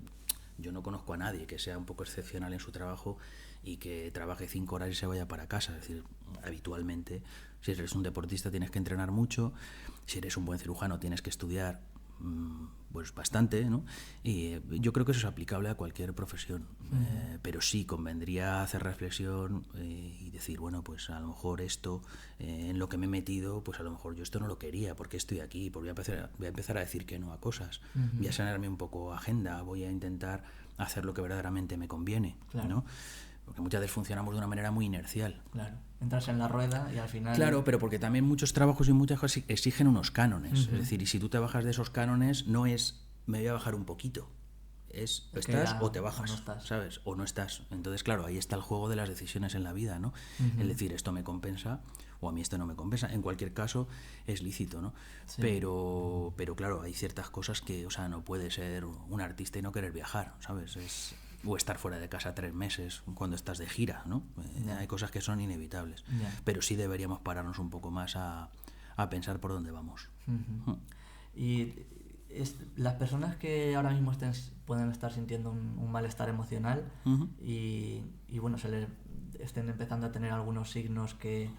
B: yo no conozco a nadie que sea un poco excepcional en su trabajo y que trabaje 5 horas y se vaya para casa. Es decir, habitualmente, si eres un deportista tienes que entrenar mucho, si eres un buen cirujano tienes que estudiar pues bastante, ¿no? Y yo creo que eso es aplicable a cualquier profesión, pero sí convendría hacer reflexión y decir, bueno, pues a lo mejor esto en lo que me he metido, pues a lo mejor yo esto no lo quería, porque estoy aquí, porque voy a empezar a decir que no a cosas, voy a sanarme un poco agenda, voy a intentar hacer lo que verdaderamente me conviene, claro, ¿no? Porque muchas veces funcionamos de una manera muy inercial.
A: Claro, entras en la rueda y al final...
B: Claro, pero porque también muchos trabajos y muchas cosas exigen unos cánones.
A: Uh-huh.
B: Es decir, y si tú te bajas de esos cánones, no es me voy a bajar un poquito. Es estás o te bajas,
A: o no estás.
B: ¿sabes? O no estás. Entonces, claro, ahí está el juego de las decisiones en la vida, ¿no?
A: Uh-huh.
B: Es decir, esto me compensa o a mí esto no me compensa. En cualquier caso, es lícito, ¿no?
A: Sí.
B: Pero claro, hay ciertas cosas que, o sea, no puede ser un artista y no querer viajar, ¿sabes? O estar fuera de casa 3 meses cuando estás de gira, ¿no?
A: Yeah.
B: Hay cosas que son inevitables.
A: Yeah.
B: Pero sí deberíamos pararnos un poco más a pensar por dónde vamos.
A: Uh-huh. Y las personas que ahora mismo pueden estar sintiendo un malestar emocional
B: Uh-huh.
A: y bueno, se les estén empezando a tener algunos signos que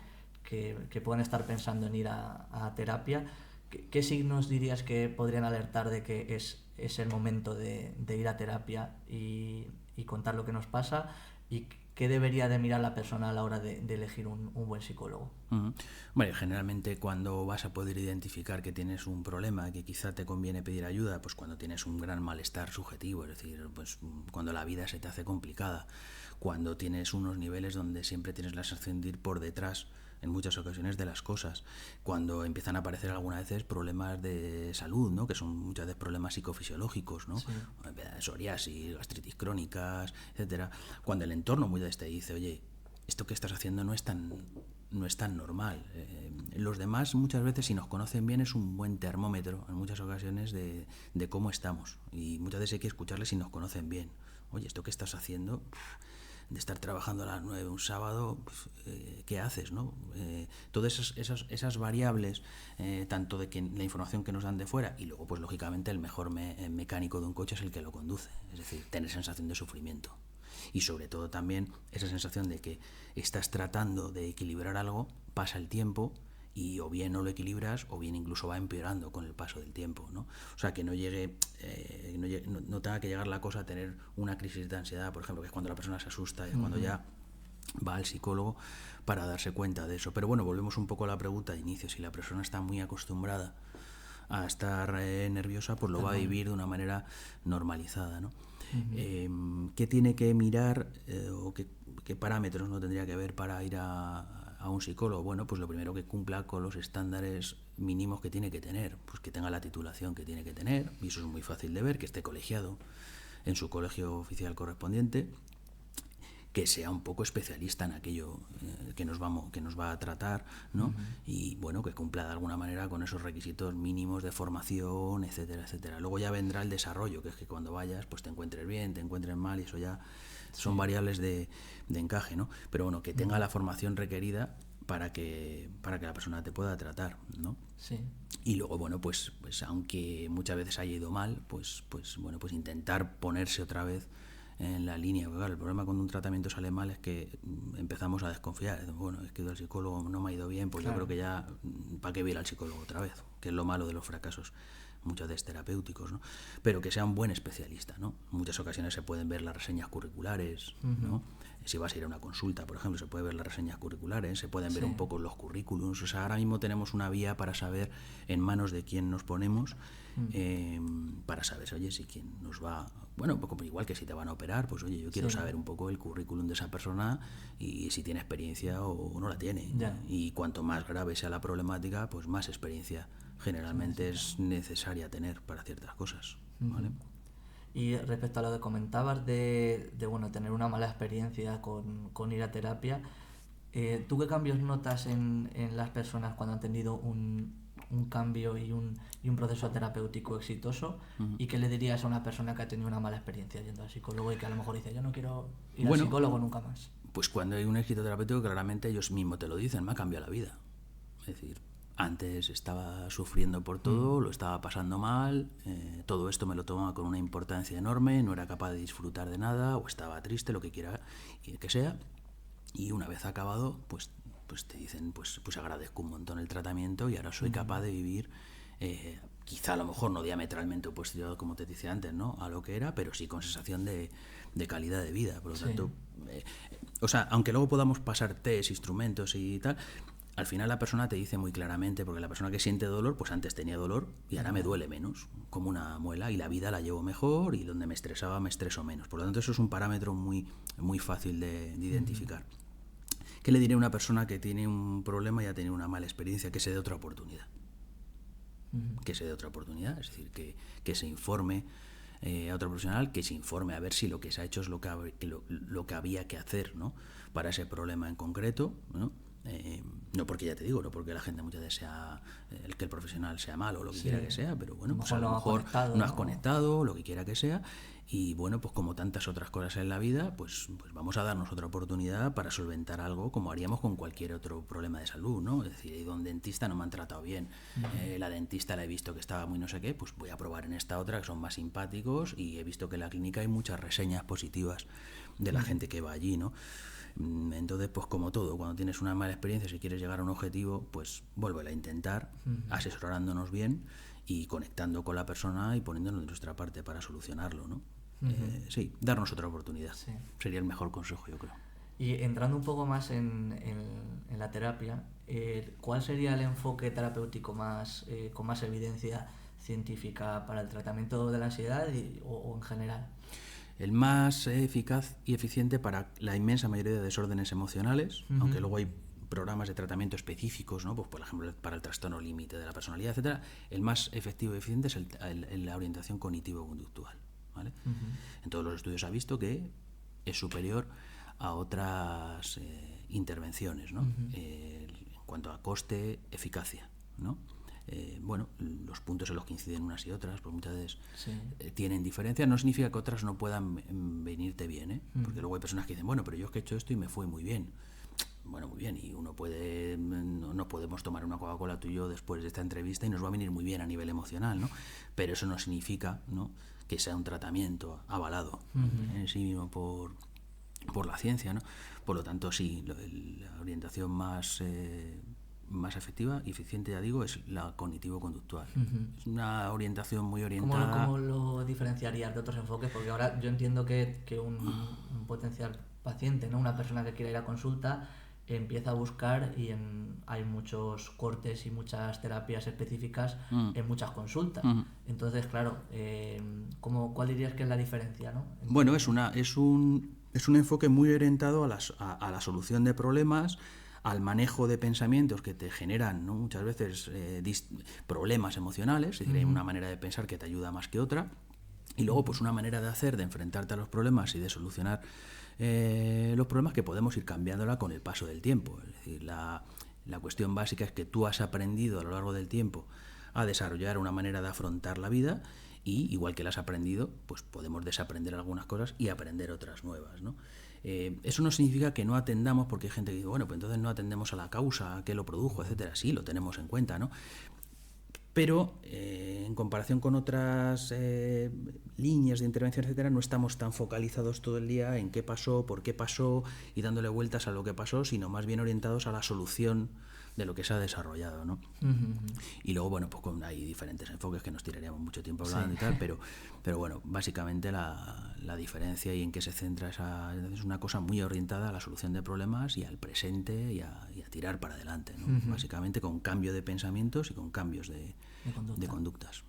A: pueden estar pensando en ir a terapia, ¿qué signos dirías que podrían alertar de que es el momento de ir a terapia y contar lo que nos pasa? ¿Y qué debería de mirar la persona a la hora de elegir un buen psicólogo?
B: Uh-huh. Bueno, generalmente cuando vas a poder identificar que tienes un problema, que quizá te conviene pedir ayuda, pues cuando tienes un gran malestar subjetivo, es decir, pues cuando la vida se te hace complicada, cuando tienes unos niveles donde siempre tienes la sensación de ir por detrás en muchas ocasiones de las cosas, cuando empiezan a aparecer algunas veces problemas de salud, ¿no? Que son muchas veces problemas psicofisiológicos, ¿no?
A: Sí.
B: Psoriasis, gastritis crónicas, etcétera. Cuando el entorno muchas veces te dice, oye, esto que estás haciendo no es tan normal. Los demás muchas veces, si nos conocen bien, es un buen termómetro en muchas ocasiones de cómo estamos, y muchas veces hay que escucharles si nos conocen bien. Oye, esto que estás haciendo, de estar trabajando a las 9 un sábado, ¿qué haces, no? Todas esas variables, tanto de que la información que nos dan de fuera, y luego, pues lógicamente, el mejor mecánico de un coche es el que lo conduce, es decir, tener sensación de sufrimiento. Y sobre todo también esa sensación de que estás tratando de equilibrar algo, pasa el tiempo y o bien no lo equilibras o bien incluso va empeorando con el paso del tiempo, ¿no? O sea, que no tenga que llegar la cosa a tener una crisis de ansiedad, por ejemplo, que es cuando la persona se asusta, es cuando ya va al psicólogo para darse cuenta de eso. Pero bueno, volvemos un poco a la pregunta de inicio. Si la persona está muy acostumbrada a estar nerviosa, pues lo va a vivir de una manera normalizada, ¿no? Uh-huh. ¿Qué tiene que mirar o qué parámetros no tendría que ver para ir a un psicólogo? Bueno, pues lo primero, que cumpla con los estándares mínimos que tiene que tener, pues que tenga la titulación que tiene que tener, y eso es muy fácil de ver, que esté colegiado en su colegio oficial correspondiente, que sea un poco especialista en aquello que nos va a tratar, ¿no? Uh-huh. Y bueno, que cumpla de alguna manera con esos requisitos mínimos de formación, etcétera, etcétera. Luego ya vendrá el desarrollo, que es que cuando vayas, pues te encuentres bien, te encuentres mal, y eso ya son variables de encaje, ¿no? Pero bueno, que tenga la formación requerida para que la persona te pueda tratar, ¿no?
A: Sí.
B: Y luego, bueno, pues aunque muchas veces haya ido mal, pues intentar ponerse otra vez en la línea. Porque claro, el problema cuando un tratamiento sale mal es que empezamos a desconfiar. Bueno, es que el psicólogo no me ha ido bien, pues claro, yo creo que ya, ¿para qué ir al psicólogo otra vez? Que es lo malo de los fracasos muchas veces terapéuticos, ¿no? Pero que sea un buen especialista, ¿no? En muchas ocasiones se pueden ver las reseñas curriculares, ¿no? Si vas a ir a una consulta, por ejemplo, se puede ver las reseñas curriculares, se pueden ver un poco los currículums. O sea, ahora mismo tenemos una vía para saber en manos de quién nos ponemos, para saber, oye, si quién nos va... Bueno, igual que si te van a operar, pues oye, yo quiero saber un poco el currículum de esa persona y si tiene experiencia o no la tiene.
A: Ya.
B: Y cuanto más grave sea la problemática, pues más experiencia generalmente es necesaria tener para ciertas cosas, ¿vale?
A: Y respecto a lo que comentabas de bueno, tener una mala experiencia con ir a terapia, ¿tú qué cambios notas en las personas cuando han tenido un cambio y un proceso terapéutico exitoso? ¿Y qué le dirías a una persona que ha tenido una mala experiencia yendo al psicólogo y que a lo mejor dice, yo no quiero ir al psicólogo nunca más?
B: Pues cuando hay un éxito terapéutico, claramente ellos mismos te lo dicen, me ha cambiado la vida. Es decir, antes estaba sufriendo por todo, lo estaba pasando mal, todo esto me lo tomaba con una importancia enorme, no era capaz de disfrutar de nada, o estaba triste, lo que quiera que sea, y una vez acabado, pues te dicen, pues agradezco un montón el tratamiento y ahora soy capaz de vivir, quizá a lo mejor no diametralmente opuesto, como te decía antes, ¿no?, a lo que era, pero sí con sensación de calidad de vida. Por lo tanto, o sea, aunque luego podamos pasar test, instrumentos y tal, al final la persona te dice muy claramente, porque la persona que siente dolor, pues antes tenía dolor y ahora me duele menos, como una muela, y la vida la llevo mejor y donde me estresaba me estreso menos. Por lo tanto, eso es un parámetro muy, muy fácil de identificar. ¿Qué le diré a una persona que tiene un problema y ha tenido una mala experiencia? Que se dé otra oportunidad. Que se dé otra oportunidad, es decir, que se informe a otro profesional, que se informe a ver si lo que se ha hecho es lo que había que hacer, ¿no?, para ese problema en concreto, ¿no? No porque, ya te digo, no porque la gente muchas veces sea que el profesional sea malo o lo que quiera que sea, pero bueno, pues a lo mejor no has conectado, lo que quiera que sea, y bueno, pues como tantas otras cosas en la vida, pues vamos a darnos otra oportunidad para solventar algo como haríamos con cualquier otro problema de salud, ¿no? Es decir, he ido a un dentista, no me han tratado bien, la dentista la he visto que estaba muy no sé qué, pues voy a probar en esta otra que son más simpáticos, y he visto que en la clínica hay muchas reseñas positivas de la gente que va allí, ¿no? Entonces, pues como todo, cuando tienes una mala experiencia, si quieres llegar a un objetivo, pues vuélvela a intentar, asesorándonos bien y conectando con la persona y poniéndonos de nuestra parte para solucionarlo, ¿no? Sí, darnos otra oportunidad. Sí. Sería el mejor consejo, yo creo.
A: Y entrando un poco más en la terapia, ¿cuál sería el enfoque terapéutico con más evidencia científica para el tratamiento de la ansiedad o en general?
B: El más eficaz y eficiente para la inmensa mayoría de desórdenes emocionales, aunque luego hay programas de tratamiento específicos, ¿no? Pues, por ejemplo, para el trastorno límite de la personalidad, etcétera. El más efectivo y eficiente es la orientación cognitivo-conductual, ¿vale? En todos los estudios se ha visto que es superior a otras intervenciones, ¿no? En cuanto a coste, eficacia, ¿no? Bueno, los puntos en los que inciden unas y otras, pues muchas veces tienen diferencias. No significa que otras no puedan venirte bien, ¿eh? Porque luego hay personas que dicen, bueno, pero yo es que he hecho esto y me fue muy bien. Bueno, muy bien, y uno puede, no podemos tomar una Coca-Cola tú y yo después de esta entrevista y nos va a venir muy bien a nivel emocional, ¿no? Pero eso no significa, ¿no?, que sea un tratamiento avalado en sí mismo por la ciencia, ¿no? Por lo tanto, sí, la orientación más efectiva y eficiente, ya digo, es la cognitivo-conductual. Es una orientación muy orientada...
A: ¿Cómo lo diferenciarías de otros enfoques? Porque ahora yo entiendo que un potencial paciente, ¿no?, una persona que quiera ir a consulta, empieza a buscar y hay muchos cortes y muchas terapias específicas en muchas consultas. Entonces, claro, ¿cuál dirías que es la diferencia, ¿no?
B: Bueno, es un enfoque muy orientado a la solución de problemas, al manejo de pensamientos que te generan, ¿no?, muchas veces problemas emocionales. Es decir, hay una manera de pensar que te ayuda más que otra, y luego pues una manera de enfrentarte a los problemas y de solucionar los problemas que podemos ir cambiándola con el paso del tiempo. Es decir, la cuestión básica es que tú has aprendido a lo largo del tiempo a desarrollar una manera de afrontar la vida, y igual que la has aprendido, pues podemos desaprender algunas cosas y aprender otras nuevas, ¿no? Eso no significa que no atendamos, porque hay gente que dice, bueno, pues entonces no atendemos a la causa que lo produjo, etcétera. Sí, lo tenemos en cuenta, ¿no? Pero en comparación con otras líneas de intervención, etcétera, no estamos tan focalizados todo el día en qué pasó, por qué pasó y dándole vueltas a lo que pasó, sino más bien orientados a la solución de lo que se ha desarrollado, ¿no? Y luego, bueno, pues hay diferentes enfoques que nos tiraríamos mucho tiempo hablando y tal, pero bueno, básicamente la diferencia y en qué se centra es una cosa muy orientada a la solución de problemas y al presente y a tirar para adelante, ¿no? Básicamente con cambio de pensamientos y con cambios de conductas.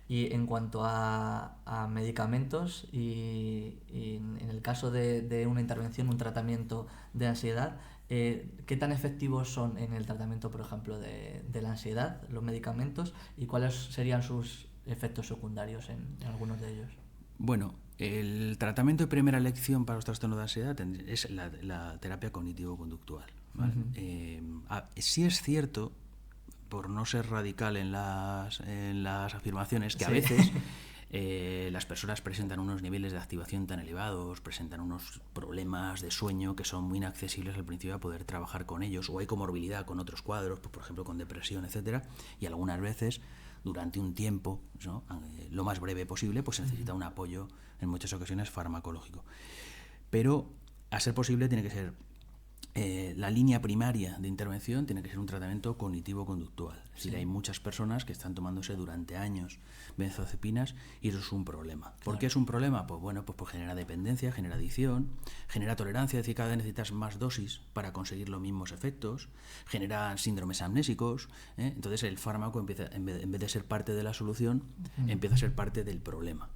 A: Y en cuanto a medicamentos y en el caso de una intervención, un tratamiento de ansiedad, ¿qué tan efectivos son en el tratamiento, por ejemplo, de la ansiedad, los medicamentos, y cuáles serían sus efectos secundarios en algunos de ellos?
B: Bueno, el tratamiento de primera elección para los trastornos de ansiedad es la terapia cognitivo-conductual, ¿vale? Sí es cierto, por no ser radical en las afirmaciones, que a veces las personas presentan unos niveles de activación tan elevados, presentan unos problemas de sueño que son muy inaccesibles al principio a poder trabajar con ellos, o hay comorbilidad con otros cuadros, pues, por ejemplo con depresión, etcétera, y algunas veces durante un tiempo, ¿no?, lo más breve posible, pues se necesita un apoyo, en muchas ocasiones farmacológico. Pero a ser posible tiene que ser la línea primaria de intervención tiene que ser un tratamiento cognitivo-conductual. Es decir, hay muchas personas que están tomándose durante años benzodiazepinas y eso es un problema. ¿Por qué es un problema? Pues bueno, pues genera dependencia, genera adicción, genera tolerancia, es decir, cada vez necesitas más dosis para conseguir los mismos efectos, genera síndromes amnésicos, ¿eh? Entonces el fármaco empieza, en vez de ser parte de la solución, empieza a ser parte del problema.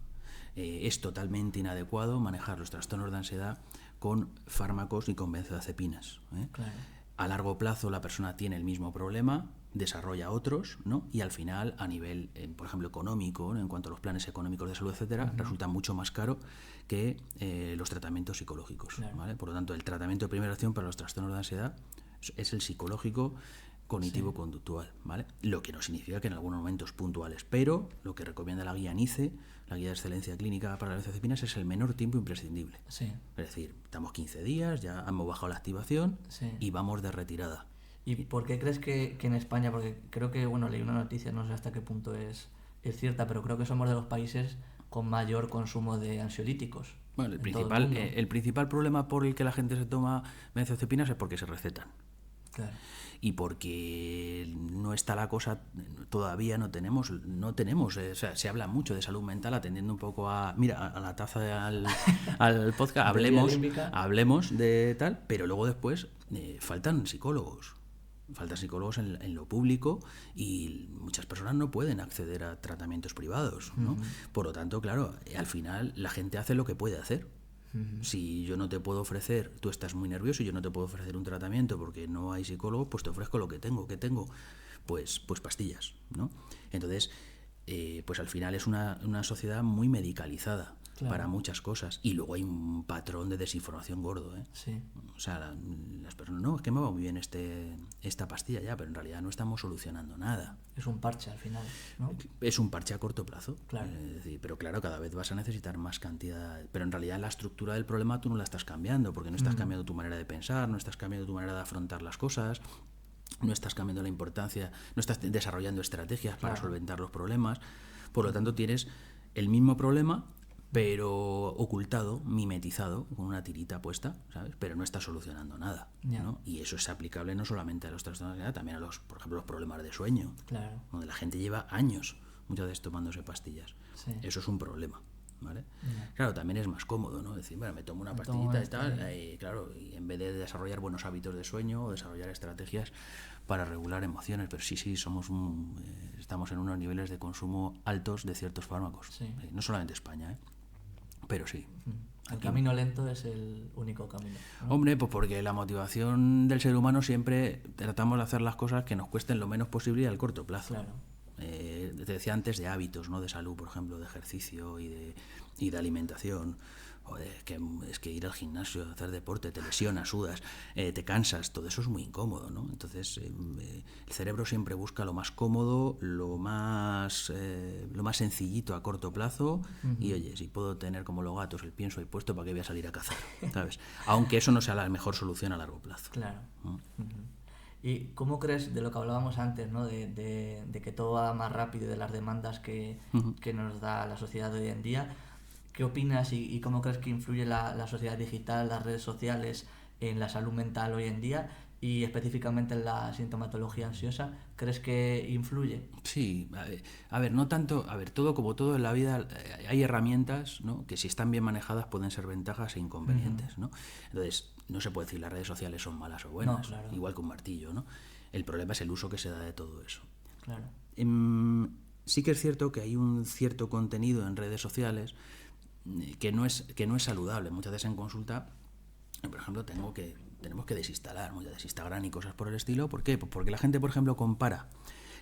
B: Es totalmente inadecuado manejar los trastornos de ansiedad con fármacos y con benzodiazepinas, ¿eh?
A: Claro.
B: A largo plazo la persona tiene el mismo problema, desarrolla otros, ¿no? Y al final, a nivel, por ejemplo, económico, ¿no? En cuanto a los planes económicos de salud, etcétera, resulta mucho más caro que los tratamientos psicológicos,
A: Claro.
B: ¿vale? Por lo tanto, el tratamiento de primera acción para los trastornos de ansiedad es el psicológico cognitivo-conductual, ¿vale? Lo que no significa que en algunos momentos puntuales, pero lo que recomienda la guía NICE, la guía de excelencia clínica para las benzodiazepinas, es el menor tiempo imprescindible.
A: Sí.
B: Es decir, estamos 15 días, ya hemos bajado la activación y vamos de retirada.
A: ¿Y por qué crees que en España, porque creo que, bueno, leí una noticia, no sé hasta qué punto es cierta, pero creo que somos de los países con mayor consumo de ansiolíticos?
B: Bueno, el principal problema por el que la gente se toma benzodiazepinas es porque se recetan.
A: Claro.
B: Y porque no está la cosa, todavía no tenemos, o sea, se habla mucho de salud mental atendiendo un poco a la taza al podcast, hablemos de tal, pero luego después faltan psicólogos en lo público y muchas personas no pueden acceder a tratamientos privados, ¿no? Por lo tanto, claro, al final la gente hace lo que puede hacer. Si yo no te puedo ofrecer, tú estás muy nervioso y yo no te puedo ofrecer un tratamiento porque no hay psicólogo, pues te ofrezco lo que tengo. ¿Qué tengo? Pues pastillas, ¿no? Entonces, pues al final es una sociedad muy medicalizada. Claro. Para muchas cosas. Y luego hay un patrón de desinformación gordo, ¿eh?
A: Sí.
B: O sea, las personas, no, es que me va muy bien esta pastilla ya, pero en realidad no estamos solucionando nada.
A: Es un parche al final, ¿no?
B: Es un parche a corto plazo.
A: Claro.
B: Es decir, pero claro, cada vez vas a necesitar más cantidad. Pero en realidad la estructura del problema tú no la estás cambiando, porque no estás cambiando tu manera de pensar, no estás cambiando tu manera de afrontar las cosas, no estás cambiando la importancia, no estás desarrollando estrategias para solventar los problemas. Por lo tanto, tienes el mismo problema, pero ocultado, mimetizado, con una tirita puesta, ¿sabes? Pero no está solucionando nada, ¿no? Y eso es aplicable no solamente a los trastornos de ansiedad, también a por ejemplo, los problemas de sueño,
A: claro,
B: donde la gente lleva años, muchas veces tomándose pastillas. Sí. Eso es un problema, ¿vale? Claro, también es más cómodo, ¿no? Decir, bueno, me tomo una pastillita y tal, claro, y en vez de desarrollar buenos hábitos de sueño o desarrollar estrategias para regular emociones, pero sí, estamos en unos niveles de consumo altos de ciertos fármacos. Sí. No solamente España, ¿eh? Pero sí.
A: El camino lento es el único camino, ¿no?
B: Hombre, pues porque la motivación del ser humano siempre tratamos de hacer las cosas que nos cuesten lo menos posible y al corto plazo.
A: Claro.
B: Te decía antes de hábitos, ¿no? De salud, por ejemplo, de ejercicio y de alimentación. Joder, es que ir al gimnasio, hacer deporte, te lesionas, sudas, te cansas, todo eso es muy incómodo, ¿no? Entonces el cerebro siempre busca lo más cómodo, lo más sencillito a corto plazo y oye, si puedo tener como los gatos el pienso ahí puesto, ¿para qué voy a salir a cazar? ¿Sabes? Aunque eso no sea la mejor solución a largo plazo.
A: Claro. ¿Y cómo crees, de lo que hablábamos antes, ¿no? de que todo va más rápido y de las demandas que nos da la sociedad de hoy en día? ¿Qué opinas y cómo crees que influye la sociedad digital, las redes sociales en la salud mental hoy en día y específicamente en la sintomatología ansiosa? ¿Crees que influye?
B: Sí, a ver, no tanto, todo como todo en la vida hay herramientas, ¿no? Que si están bien manejadas pueden ser ventajas e inconvenientes, ¿no? Entonces, no se puede decir las redes sociales son malas o buenas,
A: no, claro.
B: Igual que un martillo, ¿no? El problema es el uso que se da de todo eso.
A: Claro.
B: Sí que es cierto que hay un cierto contenido en redes sociales que no es saludable. Muchas veces en consulta, por ejemplo, tenemos que desinstalar muchas veces Instagram y cosas por el estilo. ¿Por qué? Pues porque la gente, por ejemplo, compara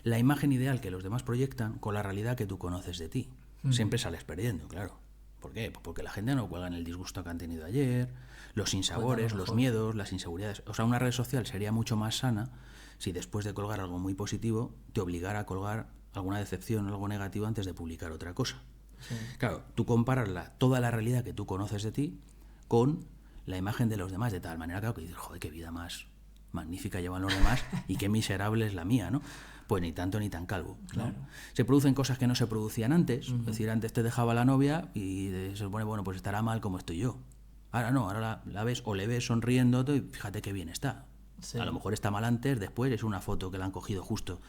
B: la imagen ideal que los demás proyectan con la realidad que tú conoces de ti. Siempre sales perdiendo, claro. ¿Por qué? Pues porque la gente no cuelga en el disgusto que han tenido ayer, los sinsabores, los miedos, las inseguridades. O sea, una red social sería mucho más sana si después de colgar algo muy positivo te obligara a colgar alguna decepción o algo negativo antes de publicar otra cosa. Sí. Claro, tú comparas toda la realidad que tú conoces de ti con la imagen de los demás, de tal manera, claro, que dices, joder, qué vida más magnífica llevan los demás y qué miserable es la mía, ¿no? Pues ni tanto ni tan calvo, ¿no? Claro. Se producen cosas que no se producían antes, es decir, antes te dejaba la novia y se supone, bueno, pues estará mal como estoy yo. Ahora no, ahora la ves o le ves sonriendo y fíjate qué bien está.
A: Sí.
B: A lo mejor está mal antes, después es una foto que la han cogido justo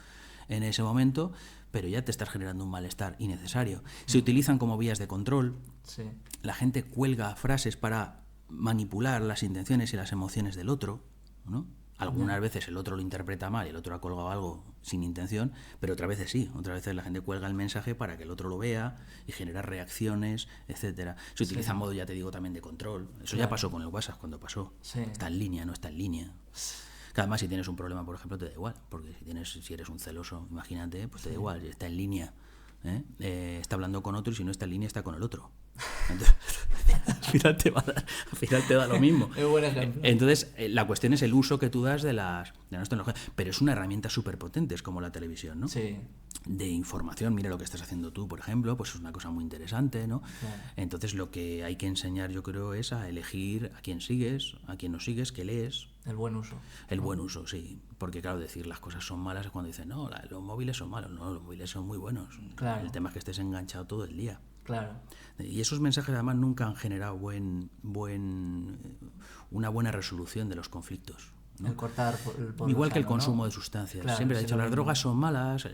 B: en ese momento, pero ya te estás generando un malestar innecesario. Se utilizan como vías de control.
A: Sí.
B: La gente cuelga frases para manipular las intenciones y las emociones del otro, ¿no? Algunas veces el otro lo interpreta mal y el otro ha colgado algo sin intención, pero otras veces sí, otras veces la gente cuelga el mensaje para que el otro lo vea y genera reacciones, etcétera. Se utiliza en modo, ya te digo, también de control. Eso ya pasó con el WhatsApp cuando pasó.
A: Sí.
B: Está en línea, no está en línea. Que además si tienes un problema, por ejemplo, te da igual, porque si eres un celoso, imagínate, pues te da igual, está en línea. Está hablando con otro y si no está en línea está con el otro. Entonces, al final te da lo mismo.
A: Es buen ejemplo.
B: Entonces, la cuestión es el uso que tú das de las tecnologías, pero es una herramienta súper potente, es como la televisión, ¿no?
A: Sí.
B: De información, mira lo que estás haciendo tú, por ejemplo, pues es una cosa muy interesante, ¿no?
A: Claro.
B: Entonces, lo que hay que enseñar, yo creo, es a elegir a quién sigues, a quién no sigues, qué lees.
A: El buen uso.
B: El buen uso, sí. Porque, claro, decir las cosas son malas es cuando dicen, no, los móviles son malos. No, los móviles son muy buenos.
A: Claro.
B: El tema es que estés enganchado todo el día.
A: Claro.
B: Y esos mensajes, además, nunca han generado una buena resolución de los conflictos, ¿no?
A: El cortar por
B: igual
A: lo
B: que el
A: sano,
B: consumo
A: ¿no?
B: de sustancias.
A: Claro,
B: Siempre he
A: sí,
B: dicho,
A: lo
B: las
A: mismo.
B: drogas son malas,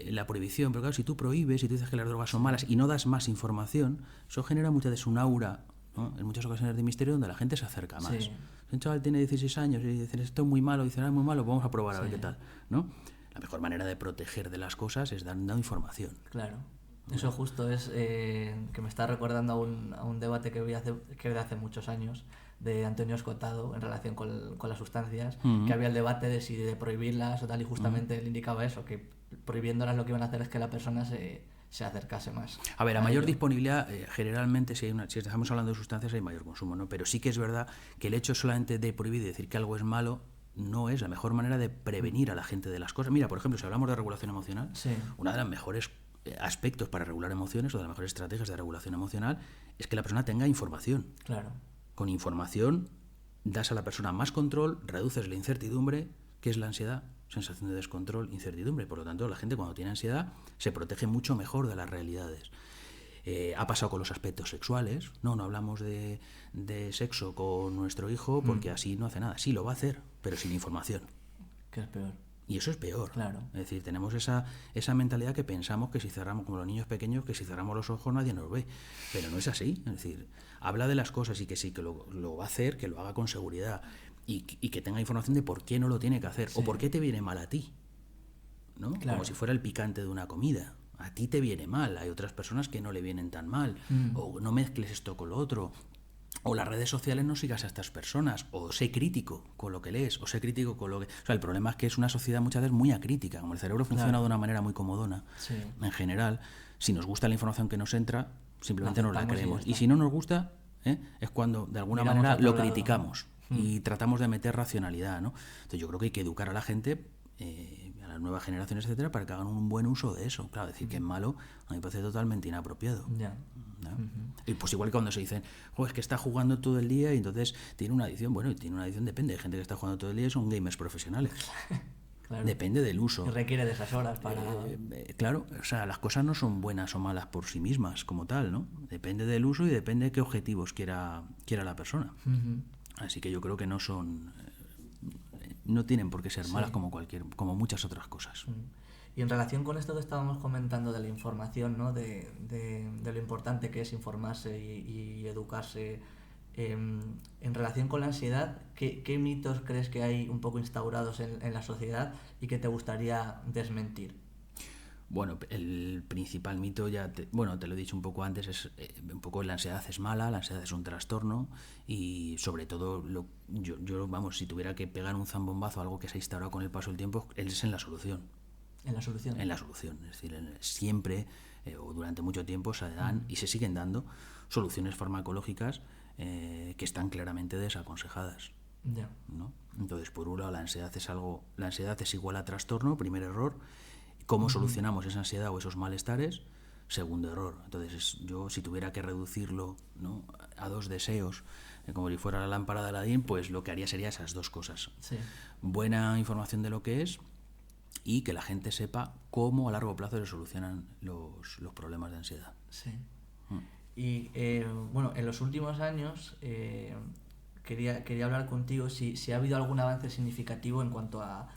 B: la prohibición, pero claro, si tú prohíbes y tú dices que las drogas son malas y no das más información, eso genera muchas veces un aura, ¿no? En muchas ocasiones de misterio donde la gente se acerca más.
A: Sí.
B: Si un chaval tiene 16 años y dice, esto es muy malo, y dice, es muy malo, vamos a probar a ver qué tal, ¿no? La mejor manera de proteger de las cosas es dando información.
A: Claro. Eso justo es que me está recordando a un debate que vi de hace muchos años de Antonio Escotado en relación con las sustancias, que había el debate de si de prohibirlas o tal, y justamente él indicaba eso, que prohibiéndolas lo que iban a hacer es que la persona se acercase más.
B: A ver, a mayor disponibilidad, generalmente, si estamos hablando de sustancias, hay mayor consumo, ¿no? Pero sí que es verdad que el hecho solamente de prohibir y decir que algo es malo no es la mejor manera de prevenir a la gente de las cosas. Mira, por ejemplo, si hablamos de regulación emocional,
A: Sí.
B: una de las mejores aspectos para regular emociones o de las mejores estrategias de regulación emocional es que la persona tenga información.
A: Claro.
B: Con información das a la persona más control, reduces la incertidumbre, que es la ansiedad, sensación de descontrol, incertidumbre. Por lo tanto, la gente cuando tiene ansiedad se protege mucho mejor de las realidades. Ha pasado con los aspectos sexuales. No hablamos de sexo con nuestro hijo porque así no hace nada. Sí, lo va a hacer, pero sin información.
A: Que es peor.
B: Y eso es peor.
A: Claro.
B: Es decir, tenemos esa mentalidad que pensamos que si cerramos, como los niños pequeños, que si cerramos los ojos nadie nos ve. Pero no es así. Es decir, habla de las cosas y que sí, que lo va a hacer, que lo haga con seguridad y que tenga información de por qué no lo tiene que hacer o por qué te viene mal a ti, ¿no?
A: Claro.
B: Como si fuera el picante de una comida. A ti te viene mal, hay otras personas que no le vienen tan mal, o no mezcles esto con lo otro. O las redes sociales no sigas a estas personas, o sé crítico con lo que lees, o sé crítico con lo que... O sea, el problema es que es una sociedad muchas veces muy acrítica, como el cerebro funciona de una manera muy comodona, en general, si nos gusta la información que nos entra, simplemente nos la creemos. Y si no nos gusta, es cuando de alguna manera lo criticamos y tratamos de meter racionalidad, ¿no? Entonces yo creo que hay que educar a la gente, a las nuevas generaciones, etcétera, para que hagan un buen uso de eso. Claro, decir que es malo a mí me parece totalmente inapropiado.
A: Ya.
B: ¿No? Y pues igual que cuando se dicen, es que está jugando todo el día y entonces tiene una adicción. Bueno, tiene una adicción, depende. Hay gente que está jugando todo el día y son gamers profesionales.
A: Claro.
B: Depende del uso.
A: Y requiere de esas horas para...
B: Claro, o sea, las cosas no son buenas o malas por sí mismas como tal, ¿no? Depende del uso y depende de qué objetivos quiera la persona. Así que yo creo que no son... no tienen por qué ser malas como muchas otras cosas.
A: Y en relación con esto que estábamos comentando de la información, ¿no? de lo importante que es informarse y educarse, en relación con la ansiedad, ¿qué mitos crees que hay un poco instaurados en la sociedad y que te gustaría desmentir?
B: Bueno, el principal mito, te lo he dicho un poco antes, es un poco la ansiedad es mala, la ansiedad es un trastorno y sobre todo, si tuviera que pegar un zambombazo a algo que se ha instaurado con el paso del tiempo, es en la solución.
A: ¿En la solución?
B: En la solución, es decir, siempre o durante mucho tiempo se dan y se siguen dando soluciones farmacológicas que están claramente desaconsejadas.
A: Ya.
B: ¿No? Entonces, por un lado, la ansiedad es igual a trastorno, primer error. ¿Cómo solucionamos esa ansiedad o esos malestares? Segundo error. Entonces, yo si tuviera que reducirlo, ¿no?, a dos deseos, como si fuera la lámpara de Aladín, pues lo que haría sería esas dos cosas.
A: Sí.
B: Buena información de lo que es y que la gente sepa cómo a largo plazo se solucionan los problemas de ansiedad.
A: Sí. Y bueno, en los últimos años quería hablar contigo si ha habido algún avance significativo en cuanto a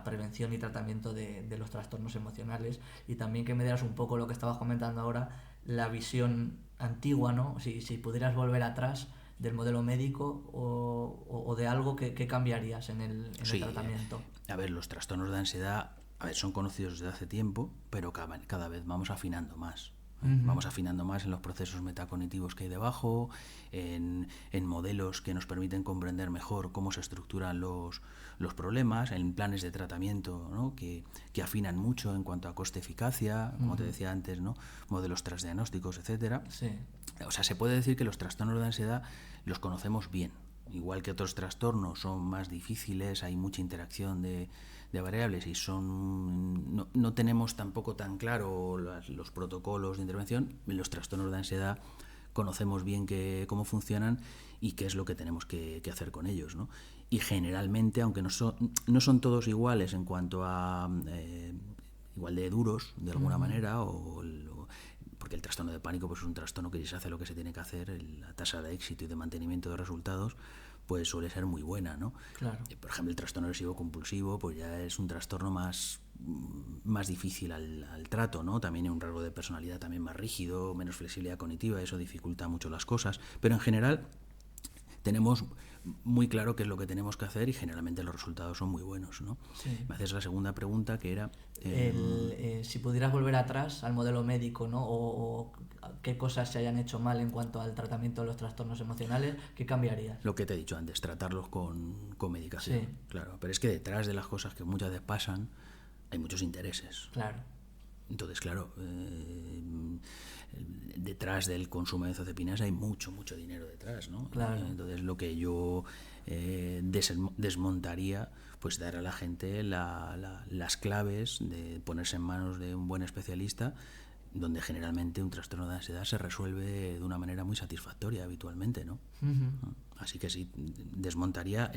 A: prevención y tratamiento de los trastornos emocionales, y también que me dieras un poco lo que estabas comentando ahora, la visión antigua, ¿no? Si pudieras volver atrás del modelo médico o de algo que cambiarías en el
B: Sí,
A: tratamiento.
B: a ver, los trastornos de ansiedad, a ver, son conocidos desde hace tiempo, pero cada vez vamos afinando más. Vamos afinando más en los procesos metacognitivos que hay debajo, en modelos que nos permiten comprender mejor cómo se estructuran los problemas, en planes de tratamiento, ¿no? que afinan mucho en cuanto a coste-eficacia, como te decía antes, ¿no? Modelos transdiagnósticos, etcétera.
A: Sí.
B: O sea, se puede decir que los trastornos de ansiedad los conocemos bien. Igual que otros trastornos son más difíciles, hay mucha interacción de variables y no tenemos tampoco tan claro los protocolos de intervención. En los trastornos de ansiedad conocemos bien cómo funcionan y qué es lo que tenemos que hacer con ellos, ¿no? Y generalmente, aunque no son todos iguales en cuanto a igual de duros de alguna manera, porque el trastorno de pánico pues es un trastorno que si se hace lo que se tiene que hacer, la tasa de éxito y de mantenimiento de resultados pues suele ser muy buena, ¿no?
A: Claro.
B: Por ejemplo, el trastorno obsesivo compulsivo pues ya es un trastorno más difícil al trato, ¿no? También hay un rasgo de personalidad también más rígido, menos flexibilidad cognitiva, eso dificulta mucho las cosas, pero en general tenemos muy claro qué es lo que tenemos que hacer y generalmente los resultados son muy buenos, ¿no?
A: Sí.
B: Me haces la segunda pregunta, que era
A: si pudieras volver atrás al modelo médico, ¿no? O qué cosas se hayan hecho mal en cuanto al tratamiento de los trastornos emocionales, ¿qué cambiarías?
B: lo que te he dicho antes, tratarlos con medicación.
A: Sí.
B: Claro, pero es que detrás de las cosas que muchas veces pasan hay muchos intereses.
A: Claro.
B: Entonces, claro, detrás del consumo de benzodiazepinas hay mucho dinero detrás, ¿no?
A: Claro.
B: Entonces, lo que yo desmontaría, pues dar a la gente las claves de ponerse en manos de un buen especialista, donde generalmente un trastorno de ansiedad se resuelve de una manera muy satisfactoria habitualmente, ¿no? Así que sí, desmontaría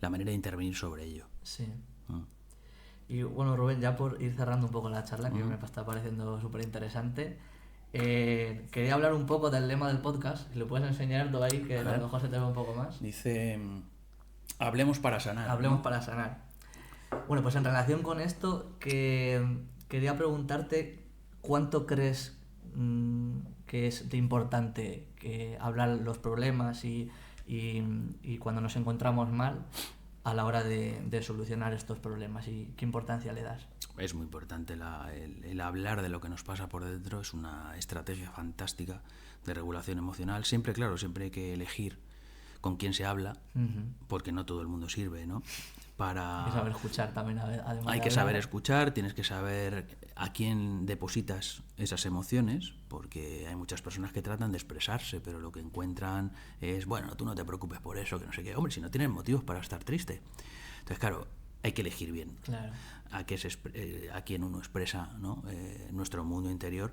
B: la manera de intervenir sobre ello.
A: Sí. Y bueno, Rubén, ya por ir cerrando un poco la charla, que me está pareciendo súper interesante, quería hablar un poco del lema del podcast. Si lo puedes enseñar tú ahí, que a lo mejor se te ve un poco más.
B: Dice, hablemos para sanar.
A: Hablemos, ¿no?, para sanar. Bueno, pues en relación con esto, quería preguntarte cuánto crees que es de importante hablar los problemas y cuando nos encontramos mal a la hora de solucionar estos problemas, y qué importancia le das.
B: Es muy importante el hablar de lo que nos pasa por dentro, es una estrategia fantástica de regulación emocional. Siempre, claro, siempre hay que elegir con quién se habla, porque no todo el mundo sirve, ¿no?
A: Hay que saber escuchar también, además.
B: Hay que saber escuchar, tienes que saber a quién depositas esas emociones, porque hay muchas personas que tratan de expresarse, pero lo que encuentran es, bueno, tú no te preocupes por eso, que no sé qué. Hombre, si no tienes motivos para estar triste. Entonces, claro, hay que elegir bien,
A: claro,
B: a quién uno expresa, ¿no? Nuestro mundo interior,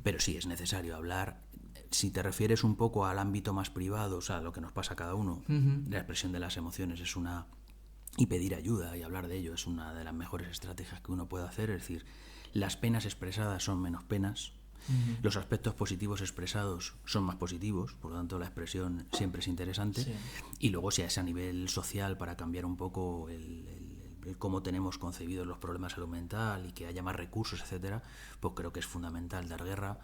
B: pero sí es necesario hablar. Si te refieres un poco al ámbito más privado, o sea, lo que nos pasa a cada uno, la expresión de las emociones y pedir ayuda y hablar de ello es una de las mejores estrategias que uno puede hacer. Es decir, las penas expresadas son menos penas, los aspectos positivos expresados son más positivos, por lo tanto la expresión siempre es interesante.
A: Sí.
B: Y luego, si es a nivel social, para cambiar un poco el cómo tenemos concebidos los problemas de salud mental y que haya más recursos, etcétera, pues creo que es fundamental dar guerra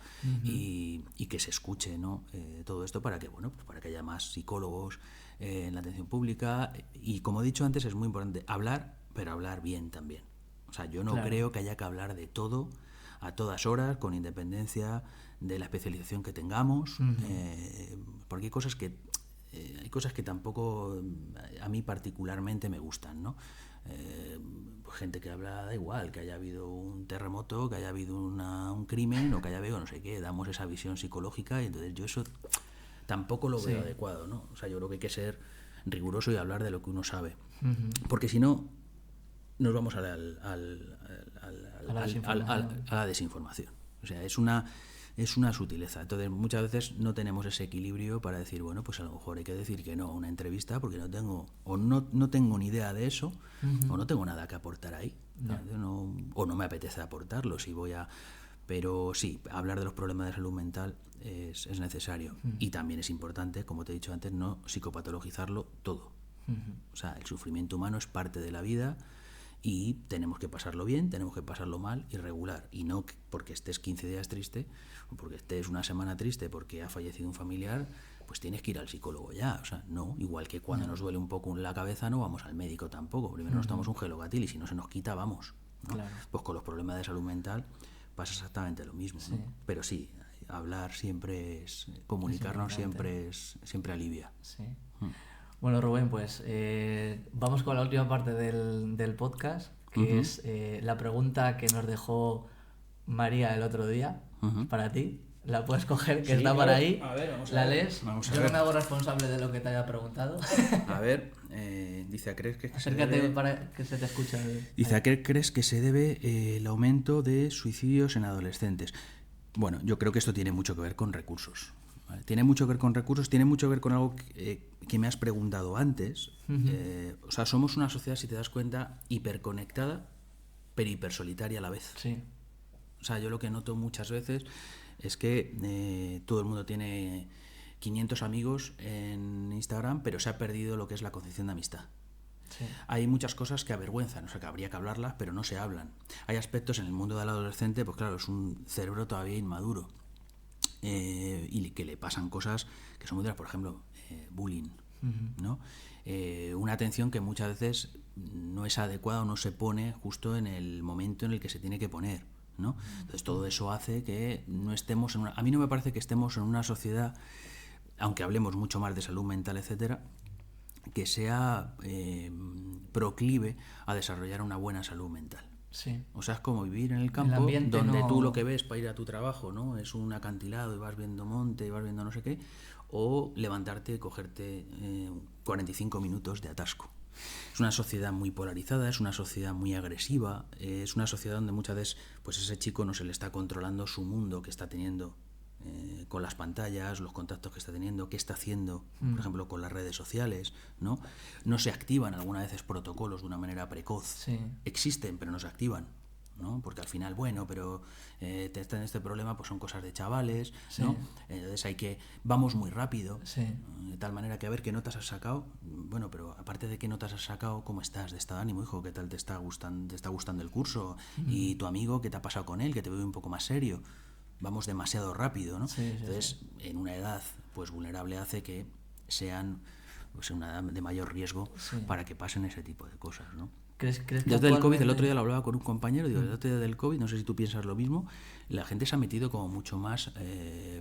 B: y que se escuche, ¿no? Todo esto para que, bueno, pues para que haya más psicólogos en la atención pública. Y como he dicho antes, es muy importante hablar, pero hablar bien también. O sea, yo no creo que haya que hablar de todo a todas horas, con independencia de la especialización que tengamos, porque hay cosas que tampoco a mí particularmente me gustan, ¿no? Gente que habla, da igual, que haya habido un terremoto, que haya habido un crimen o que haya habido no sé qué, damos esa visión psicológica y entonces yo eso tampoco lo veo adecuado, ¿no? O sea, yo creo que hay que ser riguroso y hablar de lo que uno sabe, porque si no nos vamos a la desinformación. O sea, es una sutileza. Entonces, muchas veces no tenemos ese equilibrio para decir, bueno, pues a lo mejor hay que decir que no a una entrevista porque no tengo ni idea de eso, o no tengo nada que aportar ahí, o no me apetece aportarlo. Pero sí, hablar de los problemas de salud mental es necesario. Y también es importante, como te he dicho antes, no psicopatologizarlo todo. O sea, el sufrimiento humano es parte de la vida y tenemos que pasarlo bien, tenemos que pasarlo mal y regular. Y no porque estés 15 días triste o porque estés una semana triste porque ha fallecido un familiar, pues tienes que ir al psicólogo ya. O sea, no, igual que cuando nos duele un poco la cabeza no vamos al médico tampoco. Primero nos tomamos un Gelocatil y si no se nos quita, vamos, ¿no?
A: Claro.
B: Pues con los problemas de salud mental pasa exactamente lo mismo, ¿no? Pero sí, hablar siempre es, comunicarnos siempre alivia.
A: Sí. Bueno, Rubén, pues vamos con la última parte del podcast, que es la pregunta que nos dejó María el otro día para ti. La puedes coger, que está por ahí.
B: A ver, vamos a
A: la
B: ver.
A: lees.
B: Vamos a
A: Yo
B: ver.
A: no me hago responsable de lo que te haya preguntado.
B: A ver, dice, ¿a crees que se
A: Acércate
B: debe...
A: para que se te escuche.
B: Dice, ¿a qué crees que se debe el aumento de suicidios en adolescentes? Bueno, yo creo que esto tiene mucho que ver con recursos. ¿Vale? Tiene mucho que ver con recursos, tiene mucho que ver con algo que me has preguntado antes. O sea, somos una sociedad, si te das cuenta, hiperconectada, pero hipersolitaria a la vez.
A: Sí.
B: O sea, yo lo que noto muchas veces es que todo el mundo tiene 500 amigos en Instagram, pero se ha perdido lo que es la concepción de amistad.
A: Sí.
B: Hay muchas cosas que avergüenzan, o sea, que habría que hablarlas, pero no se hablan. Hay aspectos en el mundo del adolescente, pues claro, es un cerebro todavía inmaduro y que le pasan cosas que son muy duras, por ejemplo, bullying, ¿no? Una atención que muchas veces no es adecuada o no se pone justo en el momento en el que se tiene que poner, ¿no? Entonces todo eso hace que no estemos en una... A mí no me parece que estemos en una sociedad, aunque hablemos mucho más de salud mental, etcétera, que sea proclive a desarrollar una buena salud mental.
A: Sí.
B: O sea, es como vivir en el campo donde
A: no...
B: tú lo que ves para ir a tu trabajo, ¿no? Es un acantilado y vas viendo monte y vas viendo no sé qué, o levantarte y cogerte 45 minutos de atasco. Es una sociedad muy polarizada, es una sociedad muy agresiva, es una sociedad donde muchas veces pues ese chico no se le está controlando su mundo que está teniendo con las pantallas, los contactos que está teniendo, qué está haciendo, por ejemplo, con las redes sociales, ¿no? No se activan algunas veces protocolos de una manera precoz.
A: Sí.
B: Existen, pero no se activan, ¿no? Porque al final, bueno, pero te está en este problema, pues son cosas de chavales, ¿no? Entonces vamos muy rápido, de tal manera que a ver qué notas has sacado. Bueno, pero aparte de qué notas has sacado, ¿cómo estás de estado de ánimo, hijo? ¿Qué tal te está gustando el curso? Y tu amigo, ¿qué te ha pasado con él? Que te veo un poco más serio. Vamos demasiado rápido, ¿no? Entonces, en una edad pues vulnerable hace que sean pues, una edad de mayor riesgo para que pasen ese tipo de cosas, ¿no?
A: ¿Crees que
B: desde el COVID, el otro día lo hablaba con un compañero, digo, desde del COVID, no sé si tú piensas lo mismo, la gente se ha metido como mucho más